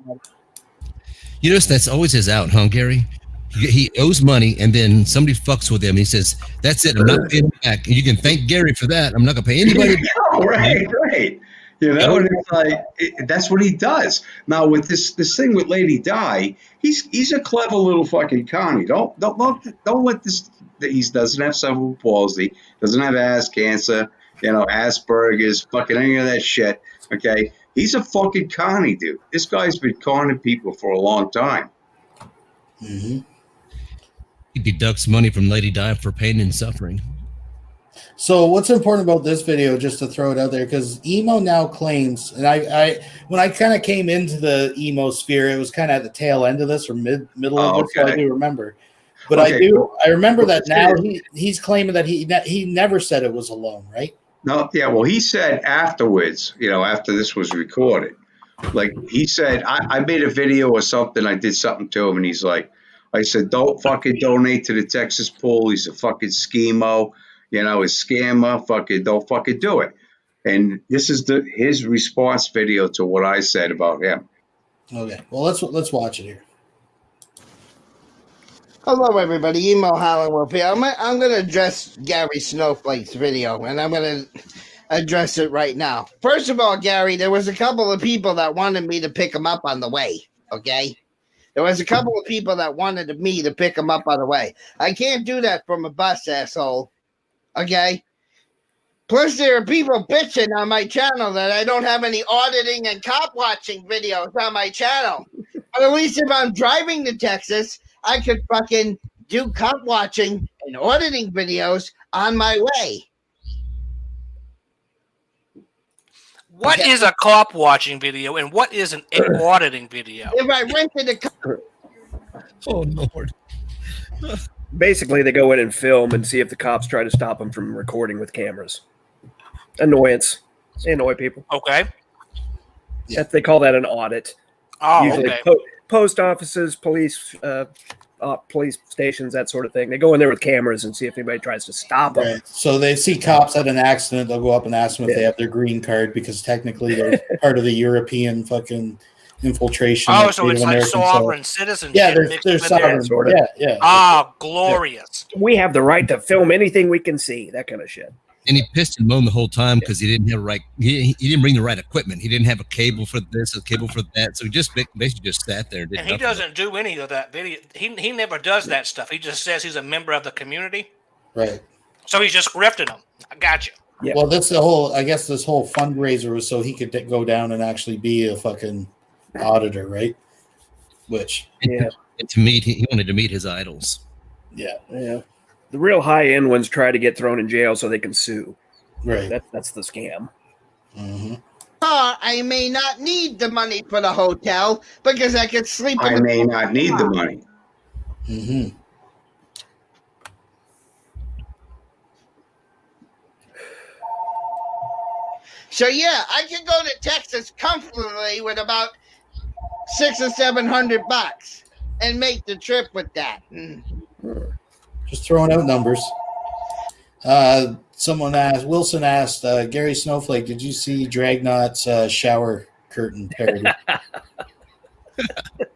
You notice that's always his out, huh, Gary? He owes money, and then somebody fucks with him. He says, "That's it. I'm not paying back." And you can thank Gary for that. I'm not gonna pay anybody. Right. And it's like that's what he does. Now with this thing with Lady Di, he's a clever little fucking connie. Don't let this. He doesn't have cerebral palsy, doesn't have ass cancer, Asperger's, fucking any of that shit. Okay, he's a fucking connie, dude. This guy's been conning people for a long time. Mm-hmm. He deducts money from Lady Di for pain and suffering. So what's important about this video, just to throw it out there, because Emo now claims, and I when I kind of came into the Emo sphere, it was kind of at the tail end of this or middle of this, so I do remember. But I remember that now he's claiming that he never said it was a loan, right? No, yeah, well, he said afterwards, after this was recorded, like he said, I made a video or something, I did something to him, and he's like, I said, don't fucking donate to the Texas pool. He's a fucking schemo, a scammer. Fucking don't fucking do it. And this is his response video to what I said about him. Okay, well let's watch it here. Hello, everybody. Emo Holland here. I'm going to address Gary Snowflake's video, and I'm going to address it right now. First of all, Gary, there was a couple of people that wanted me to pick him up on the way, okay? There was a couple of people that wanted me to pick him up on the way. I can't do that from a bus, asshole, okay? Plus, there are people bitching on my channel that I don't have any auditing and cop watching videos on my channel. But at least if I'm driving to Texas, I could fucking do cop watching and auditing videos on my way. What is a cop watching video and what is an auditing video? If I rented a car. Oh, Lord. Basically, they go in and film and see if the cops try to stop them from recording with cameras. Annoyance. They annoy people. Okay. They call that an audit. Oh, usually okay. Post offices, police stations, that sort of thing. They go in there with cameras and see if anybody tries to stop them. Right. So they see cops at an accident, they'll go up and ask them if they have their green card, because technically they're part of the European fucking infiltration. Oh, so it's like sovereign citizenship. Yeah, they're sovereign. Sort of. Yeah. Ah, glorious. We have the right to film anything we can see, that kind of shit. And he pissed and moaned the whole time because he didn't have he didn't bring the right equipment. He didn't have a cable for this, a cable for that. So he just basically just sat there. And he doesn't do any of that video. He never does that stuff. He just says he's a member of the community. Right. So he's just grifting them. I got you. Yeah. Well, that's the whole. I guess this whole fundraiser was so he could go down and actually be a fucking auditor, right? Which he wanted to meet his idols. Yeah. The real high-end ones try to get thrown in jail so they can sue. Right. That's the scam. Mm-hmm. I may not need the money for the hotel because I could sleep. I may not need the money. Mm-hmm. So yeah, I can go to Texas comfortably with about $600 or $700 and make the trip with that. Just throwing out numbers. Someone asked, Wilson asked, Gary Snowflake, did you see Dragnot's shower curtain parody?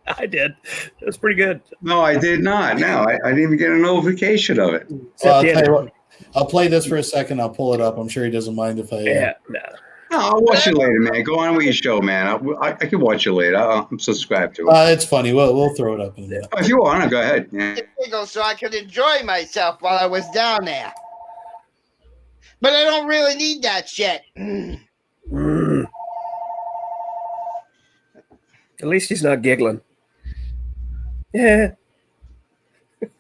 I did. It was pretty good. No, I did not. No, I didn't even get a notification of it. I'll tell you what, I'll play this for a second. I'll pull it up. I'm sure he doesn't mind if I. Yeah, no. No, I'll watch it later, man. Go on with your show, man. I can watch it later. I'm subscribed to it. It's funny. We'll throw it up in a minute. If you want, go ahead. Yeah. So I could enjoy myself while I was down there. But I don't really need that shit. At least he's not giggling. Yeah. He's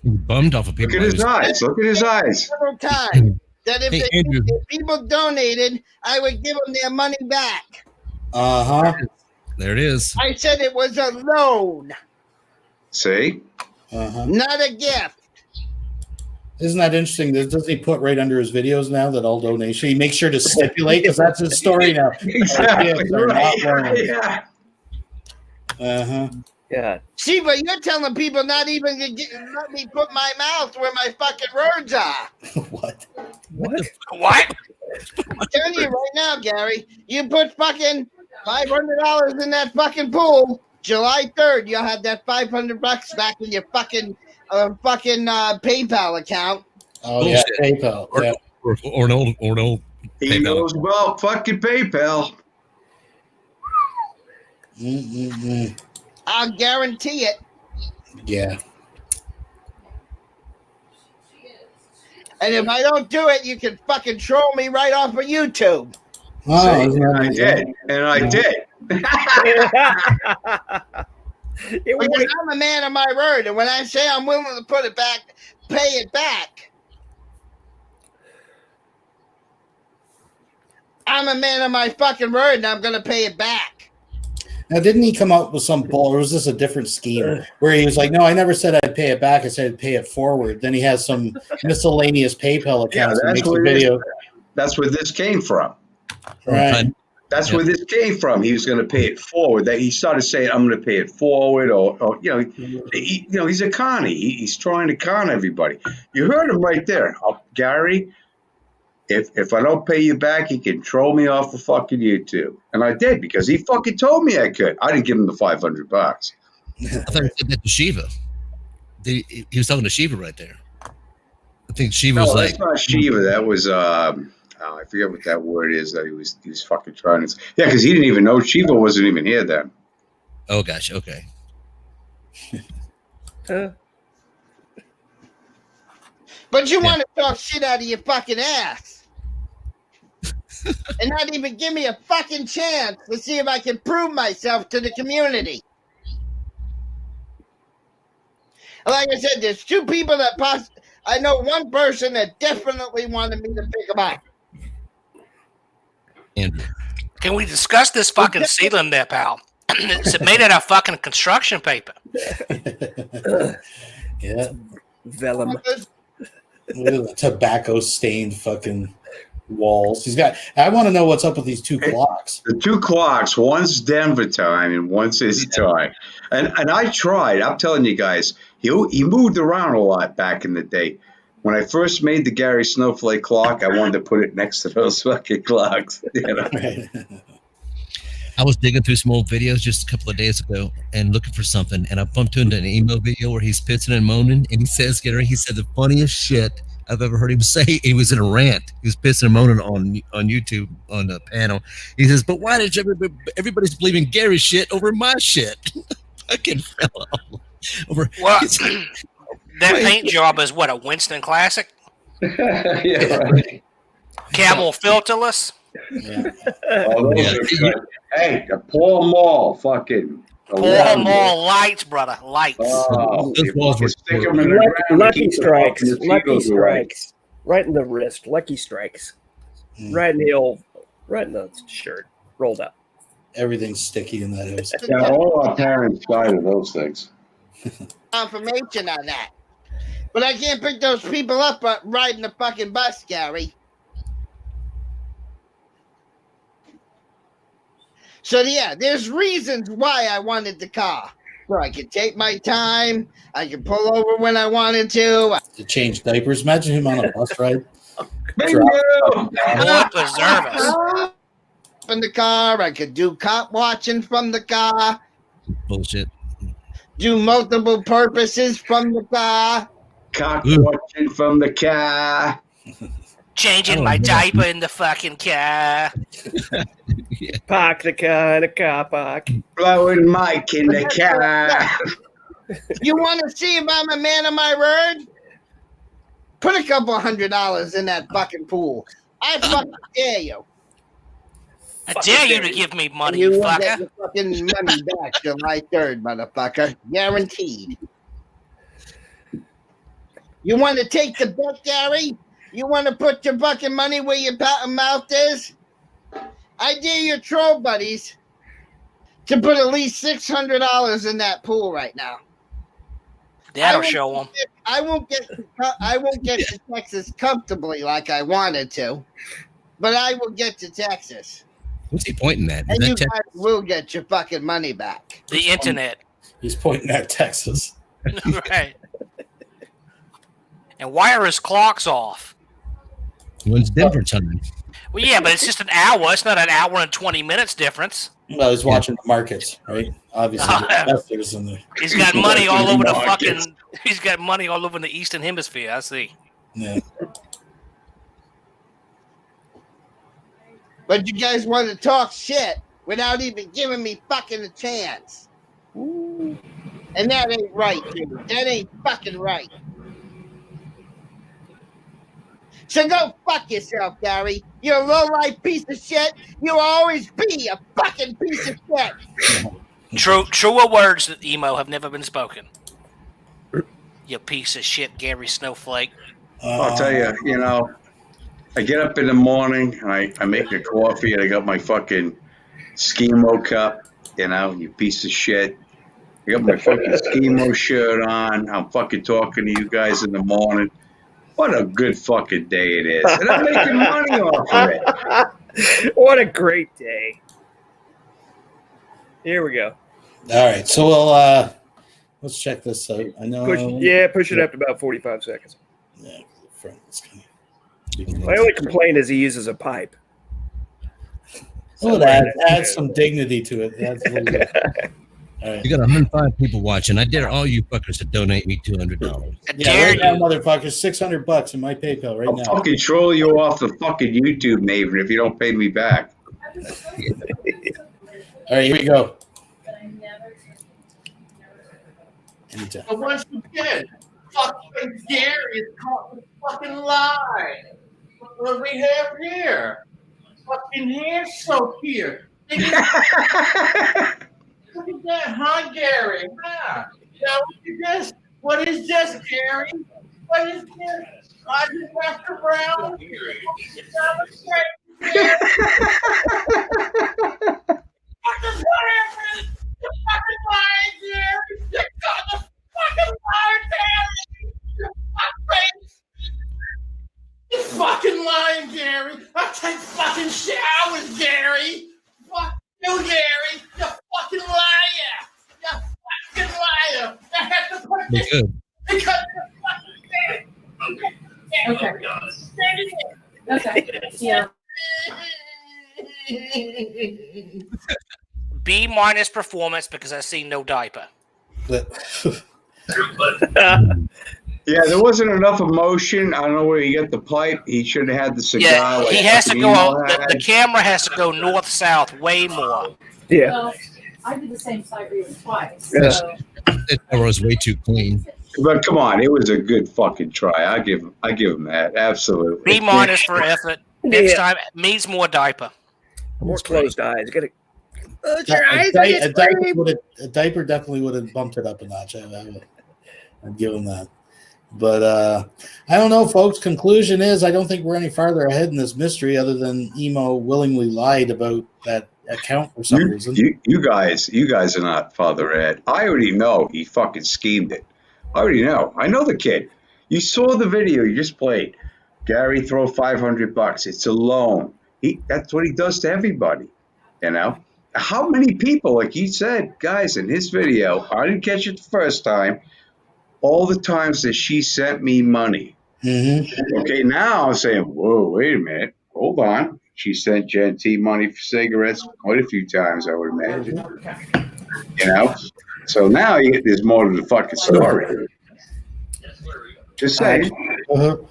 bummed off of people. Look at his eyes. Look at his eyes. Time that if, Hey, Andrew. if people donated, I would give them their money back. There it is. I said it was a loan, See? not a gift. Isn't that interesting? Doesn't he put right under his videos now that all donation? He makes sure to stipulate because that's his story now. Exactly. Right. Yeah. Yeah. See, but you're telling people not even to let me put my mouth where my fucking words are. What? What? What? I'm telling you right now, Gary, you put fucking $500 in that fucking pool, July 3rd, you'll have that $500 back in your fucking PayPal account. Oh, yeah, PayPal. Or, Yeah. or an old He PayPal. knows about fucking PayPal. I'll guarantee it. Yeah. And if I don't do it, you can fucking troll me right off of YouTube. Oh, and I did. And I did. Because I'm a man of my word, and when I say I'm willing to put it back, pay it back. I'm a man of my fucking word, and I'm gonna pay it back. Now, didn't he come up with some bull, or was this a different scheme where he was like, "No, I never said I'd pay it back. I said I'd pay it forward." Then he has some miscellaneous PayPal accounts and makes a video. That's where this came from. Right. That's where this came from. He was going to pay it forward. That he started saying, "I'm going to pay it forward," or he's a connie. He's trying to con everybody. You heard him right there, Gary. If I don't pay you back, he can troll me off of fucking YouTube, and I did because he fucking told me I could. I didn't give him the $500. I thought he said that to Shiva. He was talking to Shiva right there. I think Shiva was like, that's not Shiva. That was I forget what that word is that he was fucking trying to. Yeah, because he didn't even know Shiva wasn't even here then. "Oh gosh, okay." But you want to talk shit out of your fucking ass. And not even give me a fucking chance to see if I can prove myself to the community. Like I said, there's two people that I know one person that definitely wanted me to pick him up. Andrew. Can we discuss this fucking ceiling there, pal? Is it made out of fucking construction paper? Yeah. Vellum. Tobacco stained fucking walls. I want to know what's up with these two clocks. The two clocks, one's Denver time and one's his time. And I tried. I'm telling you guys, he moved around a lot back in the day. When I first made the Gary Snowflake clock, I wanted to put it next to those fucking clocks. You know? I was digging through some old videos just a couple of days ago and looking for something, and I bumped into an emo video where he's pissing and moaning, and he said the funniest shit I've ever heard him say. He was in a rant. He was pissing and moaning on YouTube on the panel. He says, "But why did everybody's believing Gary's shit over my shit?" Fucking fell over. Well, that paint job is what, a Winston Classic? Yeah, right. Camel filterless. Yeah. Hey, the Paul Mall fucking. Paul Mall lights, brother. Lights. Oh, Those walls were stick 'em in the ground and Lucky keep the strikes. fucking Lucky mosquitoes away. strikes. Right in the wrist. Lucky strikes. Right in the shirt. Rolled up. Everything's sticky in that house. Yeah, all our parents died of those things. Confirmation on that. But I can't pick those people up riding the fucking bus, Gary. So yeah, there's reasons why I wanted the car. so I could take my time. I could pull over when I wanted to. To change diapers. Imagine him on a bus ride. Lord preserve us. In the car, I could do cop watching from the car. Bullshit. Do multiple purposes from the car. Cock watching from the car. Changing my diaper in the fucking car. Park the car in a car park. Blowing Mike in the car. You want to see if I'm a man of my word? Put a couple $100 in that fucking pool. I fucking dare you. I dare you to give me money, You you will get fucker. your fucking money back July 3rd, motherfucker. Guaranteed. You want to take the bet, Gary? You want to put your fucking money where your mouth is? I dare your troll buddies to put at least $600 in that pool right now. That'll show them. I won't get to Texas comfortably like I wanted to, but I will get to Texas. What's he pointing at? Is And that you Tex- guys will get your fucking money back. The internet. He's pointing at Texas. Right. And why are his clocks off? When's Denver time? Well, yeah, but it's just an hour. It's not an hour and 20 minutes difference. Well, he's watching the markets, right? Obviously, the investors in the. He's got money all over the markets. fucking. He's got money all over the Eastern Hemisphere. I see. Yeah. But you guys want to talk shit without even giving me fucking a chance. And that ain't right, dude. That ain't fucking right. So go fuck yourself, Gary. You're a low-life piece of shit. You'll always be a fucking piece of shit. Truer words that emo have never been spoken. You piece of shit, Gary Snowflake. I'll tell you, I get up in the morning and I make a coffee and I got my fucking Schemo cup, you piece of shit. I got my fucking Schemo shirt on. I'm fucking talking to you guys in the morning. What a good fucking day it is. And I'm making money off of it. What a great day. Here we go. All right, so we'll let's check this out. I know. Push it up to about 45 seconds. Yeah, My only complaint is he uses a pipe. Well, it adds some dignity to it. That's a little bit. All right. You got 105 people watching. I dare all you fuckers to donate me $200. Yeah, right now, motherfuckers, $600 in my PayPal right I'll now. fucking troll you off the fucking YouTube, Maven, if you don't pay me back. All right, here we go. Anytime. But once again, fucking Gary is caught with fucking lie. What do we have here? Fucking hair soap here. Look at that, huh, Gary? Huh? Now, what is this, Gary? What is this? I just left around. What the fuck? You fucking lying, Gary! You got the fucking lying, Gary! You fucking lying, Gary! I take fucking showers, Gary! Fuck you, Gary! You fucking liar! You fucking liar! I have to put this because you're fucking dead! Okay. Yeah. B minus performance because I see no diaper. Yeah, there wasn't enough emotion. I don't know where he got the pipe. He should have had the cigar. Yeah, like he has to fucking go. Emo The had. camera has to go north south way more. Yeah. Well, I did the same site reading twice. Yeah. So. That was way too clean. But come on, it was a good fucking try. I give him that. Absolutely. B minus for effort. Next time needs more diaper. More closed eyes. Gotta close your A, eyes. di- and a get diaper sleep. a diaper definitely would have bumped it up a notch. I'd give him that. But I don't know, folks. Conclusion is I don't think we're any farther ahead in this mystery other than Emo willingly lied about that account for some reason. You guys are not Father Ed. I already know he fucking schemed it. I already know. I know the kid. You saw the video you just played. Gary, throw $500. It's a loan. That's what he does to everybody. how many people, like he said, guys, in his video, I didn't catch it the first time, all the times that she sent me money. Mm-hmm. Okay, now I'm saying, whoa, wait a minute, hold on. She sent Gen T money for cigarettes quite a few times, I would imagine. You know? So now there's more to the fucking story. Just saying. Well,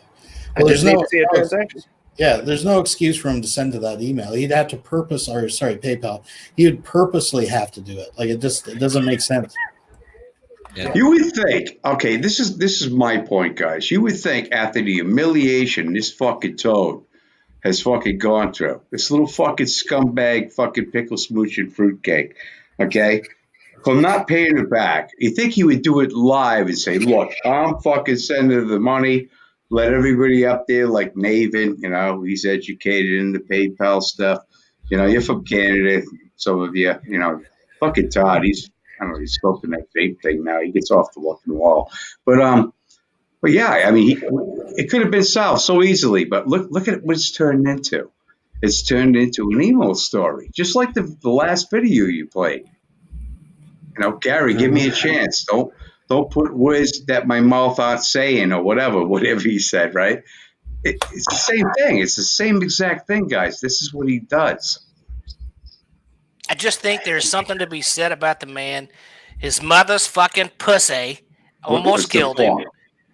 I just there's need no, to see a transaction. yeah, there's no excuse for him to send to that email. He'd have to PayPal. He would purposely have to do it. Like it doesn't make sense. Yeah. You would think, okay, this is my point, guys. You would think after the humiliation this fucking toad has fucking gone through, this little fucking scumbag fucking pickle smooching fruitcake, okay, for not paying it back, you think he would do it live and say, look, I'm fucking sending the money, let everybody up there like Navin, you know, he's educated in the PayPal stuff. You know, you're from Canada, some of you, you know, fucking Todd, he's he's smoking that vape thing now. He gets off the fucking wall. But yeah, I mean, it could have been solved so easily. But look at what it's turned into. It's turned into an emo story, just like the last video you played. You know, Gary, give me a chance. Don't put words that my mouth aren't saying or whatever he said. Right? It's the same thing. It's the same exact thing, guys. This is what he does. I just think there's something to be said about the man. His mother's fucking pussy almost killed him.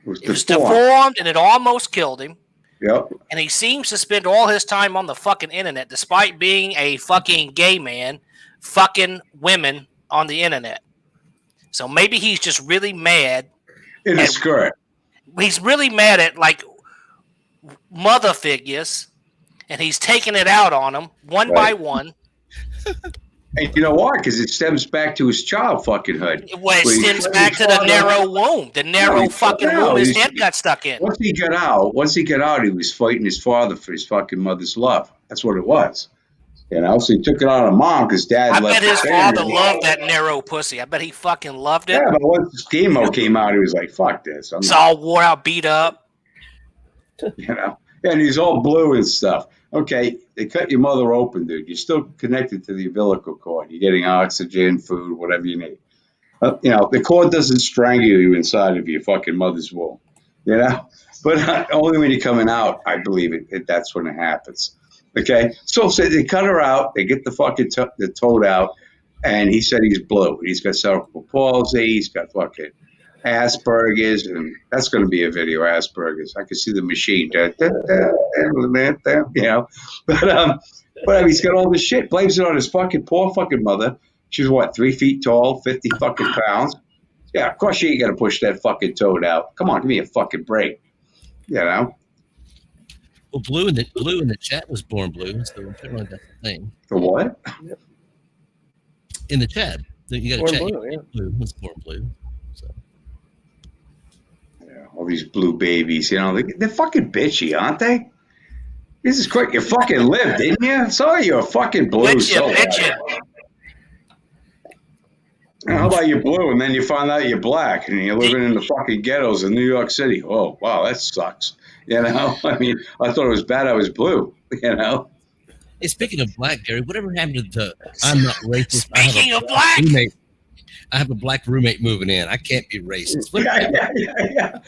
It was deformed and it almost killed him. Yep. And he seems to spend all his time on the fucking internet, despite being a fucking gay man, fucking women on the internet. So maybe he's just really mad. In a skirt. He's really mad at like mother figures, and he's taking it out on them one by one. And you know why? Because it stems back to his child fucking hood. Well, it stems back to the narrow womb. The narrow fucking womb his head got stuck in. Once he got out, he was fighting his father for his fucking mother's love. That's what it was. You know, so he took it out on mom because dad left. I bet his father loved that narrow pussy. I bet he fucking loved it. Yeah, but once Schemo came out, he was like, fuck this. It's all wore out, beat up. You know? And he's all blue and stuff. Okay, they cut your mother open, dude. You're still connected to the umbilical cord. You're getting oxygen, food, whatever you need. You know, the cord doesn't strangle you inside of your fucking mother's womb. You know? But only when you're coming out, I believe that's when it happens. Okay? So they cut her out. They get the fucking the toad out. And he said he's blue. He's got cerebral palsy. He's got fucking Asperger's, and that's going to be a video. Asperger's. I can see the machine. You know, but I mean, he's got all this shit. Blames it on his fucking poor fucking mother. She's what, 3 feet tall, 50 fucking pounds. Yeah, of course she ain't gonna push that fucking toad out. Come on, give me a fucking break. You know. Well, blue in the chat was born blue, so apparently that's the thing. The what? In the chat, you got to chat. Blue, yeah. Blue was born blue. So. Yeah, all these blue babies, you know, they're fucking bitchy, aren't they? This is quick. You fucking lived, didn't you? Saw you a fucking blue. Bitchin'. How about you're blue and then you find out you're black and you're living in the fucking ghettos in New York City? Oh, wow, that sucks. You know, I mean, I thought it was bad I was blue, you know? Hey, speaking of black, Gary, whatever happened to the I'm not racist? Speaking of black, I have a black roommate moving in. I can't be racist. Yeah.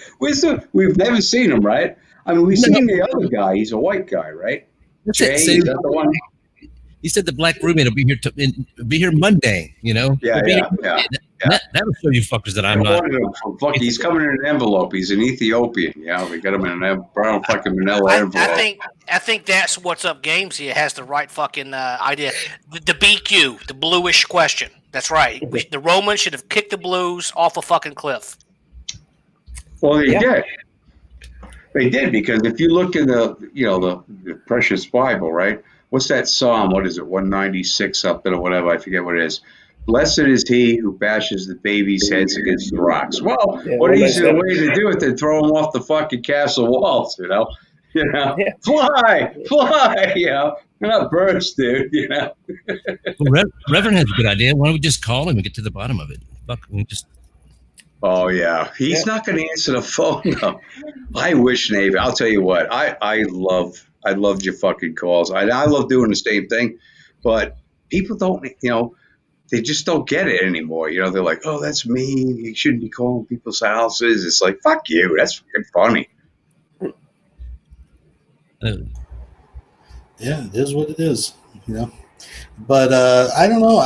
We've never seen him, right? I mean, we've seen the other guy. He's a white guy, right? Jay, is that the one? He said the black roommate will be here be here Monday. You know. Yeah. That'll show you fuckers that I'm not. Fuck, he's coming in an envelope. He's an Ethiopian. Yeah, we got him in a brown fucking manila envelope. I think that's what's up. Games here has the right fucking idea. The BQ, the bluish question. That's right. The Romans should have kicked the blues off a fucking cliff. Well, they did. They did, because if you look in the precious Bible, right? What's that Psalm? What is it? 196 something or whatever. I forget what it is. Blessed is he who bashes the baby's heads against the rocks. Well, what easier way to do it than throw them off the fucking castle walls, you know? Fly, you know? They're not birds, dude, you know? Well, Reverend has a good idea. Why don't we just call him and get to the bottom of it? Fuck, we just... Oh, yeah. He's not going to answer the phone, though. I wish, Navy. I'll tell you what. I loved your fucking calls. I love doing the same thing, but people don't, they just don't get it anymore. They're like, oh, that's mean. You shouldn't be calling people's houses. It's like, fuck you. That's fucking funny. Yeah, it is what it is. But I don't know.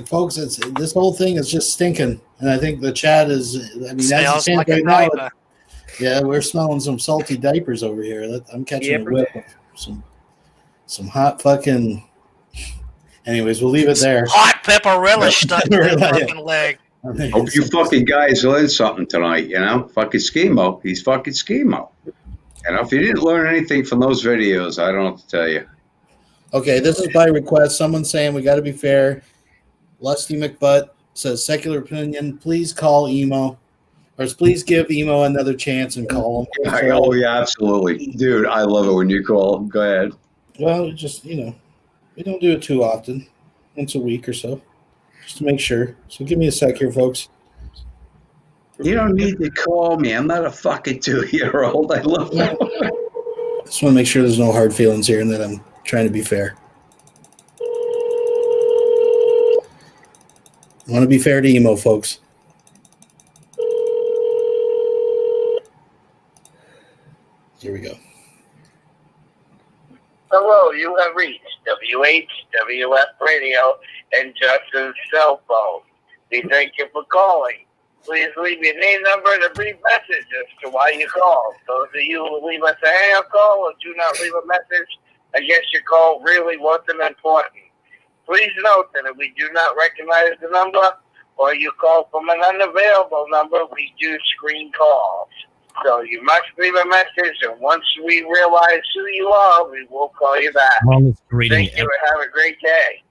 Folks. This whole thing is just stinking, and I think the chat is. I mean, Smells as it like a right now, diaper. yeah, we're smelling some salty diapers over here. I'm catching a whiff of some hot fucking. Anyways, we'll leave it there. Hot pepper relish stuck to that fucking leg. Hope you fucking guys learned something tonight. Fucking Schemo. He's fucking Schemo. If you didn't learn anything from those videos, I don't know what to tell you. Okay, this is by request. Someone's saying we got to be fair. Lusty McButt says, Secular Opinion, please call Emo. Or please give Emo another chance and call him. Oh, yeah, absolutely. Dude, I love it when you call him. Go ahead. Well, just, we don't do it too often. Once a week or so. Just to make sure. So give me a sec here, folks. You don't need to call me. I'm not a fucking 2-year-old. I love you. Just want to make sure there's no hard feelings here and that I'm trying to be fair. I want to be fair to Emo, folks. Here we go. Hello, you have reached WHWF Radio and Justin's cell phone. We thank you for calling. Please leave your name, number, and a brief message as to why you called. Those of you who leave us a hang-up call or do not leave a message, I guess your call really wasn't important. Please note that if we do not recognize the number or you call from an unavailable number, we do screen calls. So you must leave a message, and once we realize who you are, we will call you back. Thank you, and have a great day.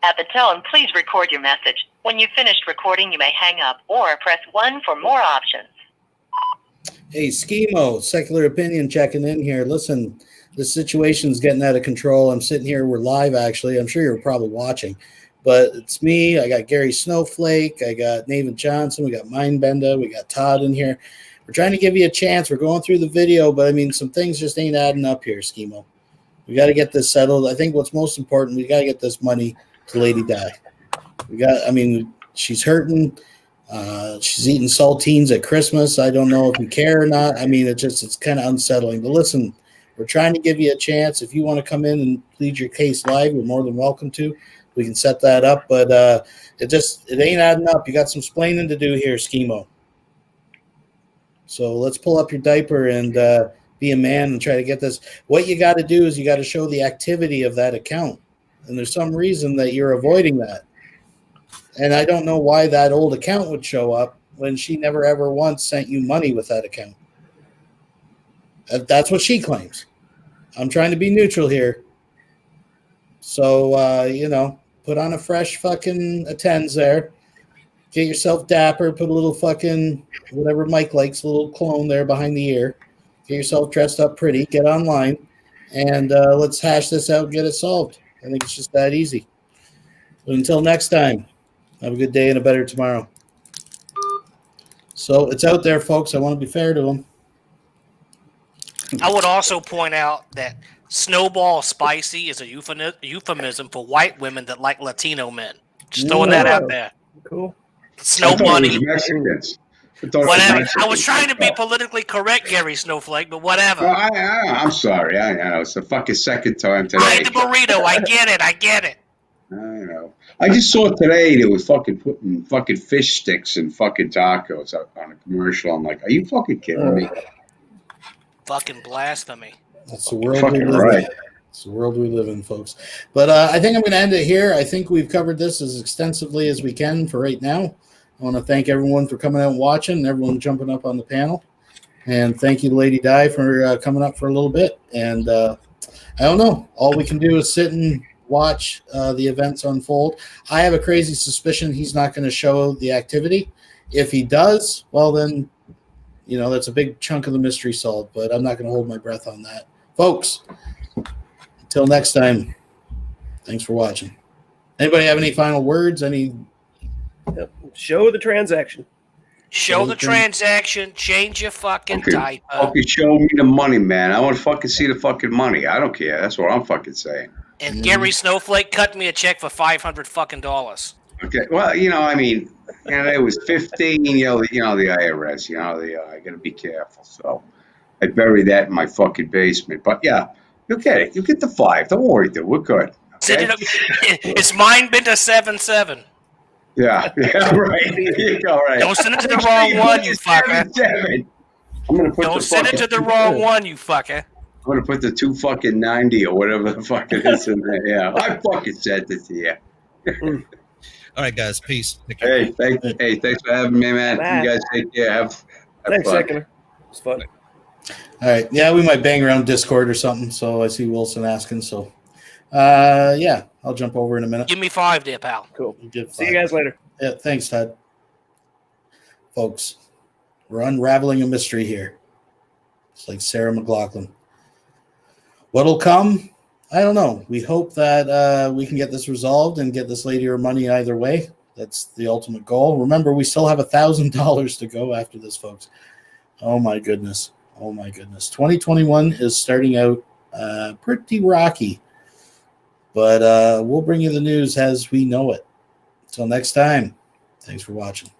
At the tone, please record your message. When you've finished recording, you may hang up or press 1 for more options. Hey, Schemo, Secular Opinion checking in here. Listen, this situation's getting out of control. I'm sitting here. We're live, actually. I'm sure you're probably watching. But it's me. I got Gary Snowflake. I got Nathan Johnson. We got Mindbender. We got Todd in here. We're trying to give you a chance. We're going through the video, but, some things just ain't adding up here, Schemo. We got to get this settled. I think what's most important, we got to get this money to Lady Di. She's hurting. She's eating saltines at Christmas. I don't know if you care or not. It's kind of unsettling. But listen, we're trying to give you a chance. If you want to come in and plead your case live, you're more than welcome to. We can set that up, but it ain't adding up. You got some splaining to do here, Schemo. So let's pull up your diaper and be a man and try to get this. What you got to do is you got to show the activity of that account. And there's some reason that you're avoiding that. And I don't know why that old account would show up when she never ever once sent you money with that account. That's what she claims. I'm trying to be neutral here. So, put on a fresh fucking attends there. Get yourself dapper. Put a little fucking, whatever Mike likes, a little clone there behind the ear. Get yourself dressed up pretty. Get online. And let's hash this out and get it solved. I think it's just that easy. But until next time, have a good day and a better tomorrow. So it's out there, folks. I want to be fair to them. I would also point out that Snowball Spicy is a euphemism for white women that like Latino men. Just throwing that out there. Cool. Snow Bunny. Mexicans. Whatever. I was trying to be politically correct, Gary Snowflake, but whatever. I'm sorry. I know. It's the fucking second time today. I ate the burrito. I get it. I know. I just saw today they were fucking putting fucking fish sticks in fucking tacos on a commercial. I'm like, are you fucking kidding me? Fucking blasphemy. That's the world we live in. It's the world we live in, folks. But I think I'm going to end it here. I think we've covered this as extensively as we can for right now. I want to thank everyone for coming out and watching, and everyone jumping up on the panel. And thank you to Lady Di for coming up for a little bit. And I don't know. All we can do is sit and watch the events unfold. I have a crazy suspicion he's not going to show the activity. If he does, well then, that's a big chunk of the mystery solved. But I'm not going to hold my breath on that. Folks, until next time, thanks for watching. Anybody have any final words? Show the transaction. Show the transaction. Change your fucking type. Okay, show me the money, man. I want to fucking see the fucking money. I don't care. That's what I'm fucking saying. And Gary Snowflake cut me a check for $500 fucking dollars. Okay. Well, I mean, it was 15. The IRS. I got to be careful. So I buried that in my fucking basement. But yeah, you'll get it. You get the 5. Don't worry, dude. We're good. Okay? It's mine been to 7-7. Yeah, right. There you go, right. Don't send it to the wrong one, you fucker. 7. I'm gonna put Don't send it to the wrong one, you fucker. I'm gonna put the 2 fucking 90 or whatever the fuck it is in there. Yeah, I fucking sent it to you. All right, guys. Peace. Hey, thanks for having me, man. Bye. You guys take care. Have Thanks, fun. Secular. It's fun. All right. Yeah, we might bang around Discord or something. So I see Wilson asking. So, yeah, I'll jump over in a minute. Give me 5 there, pal. Cool. Give See you 5. guys later. Yeah, thanks, Todd. Folks, we're unraveling a mystery here. It's like Sarah McLachlan. What'll come? I don't know. We hope that we can get this resolved and get this lady her money either way. That's the ultimate goal. Remember, we still have $1,000 to go after this, folks. Oh, my goodness. Oh, my goodness. 2021 is starting out pretty rocky. But we'll bring you the news as we know it. Until next time, thanks for watching.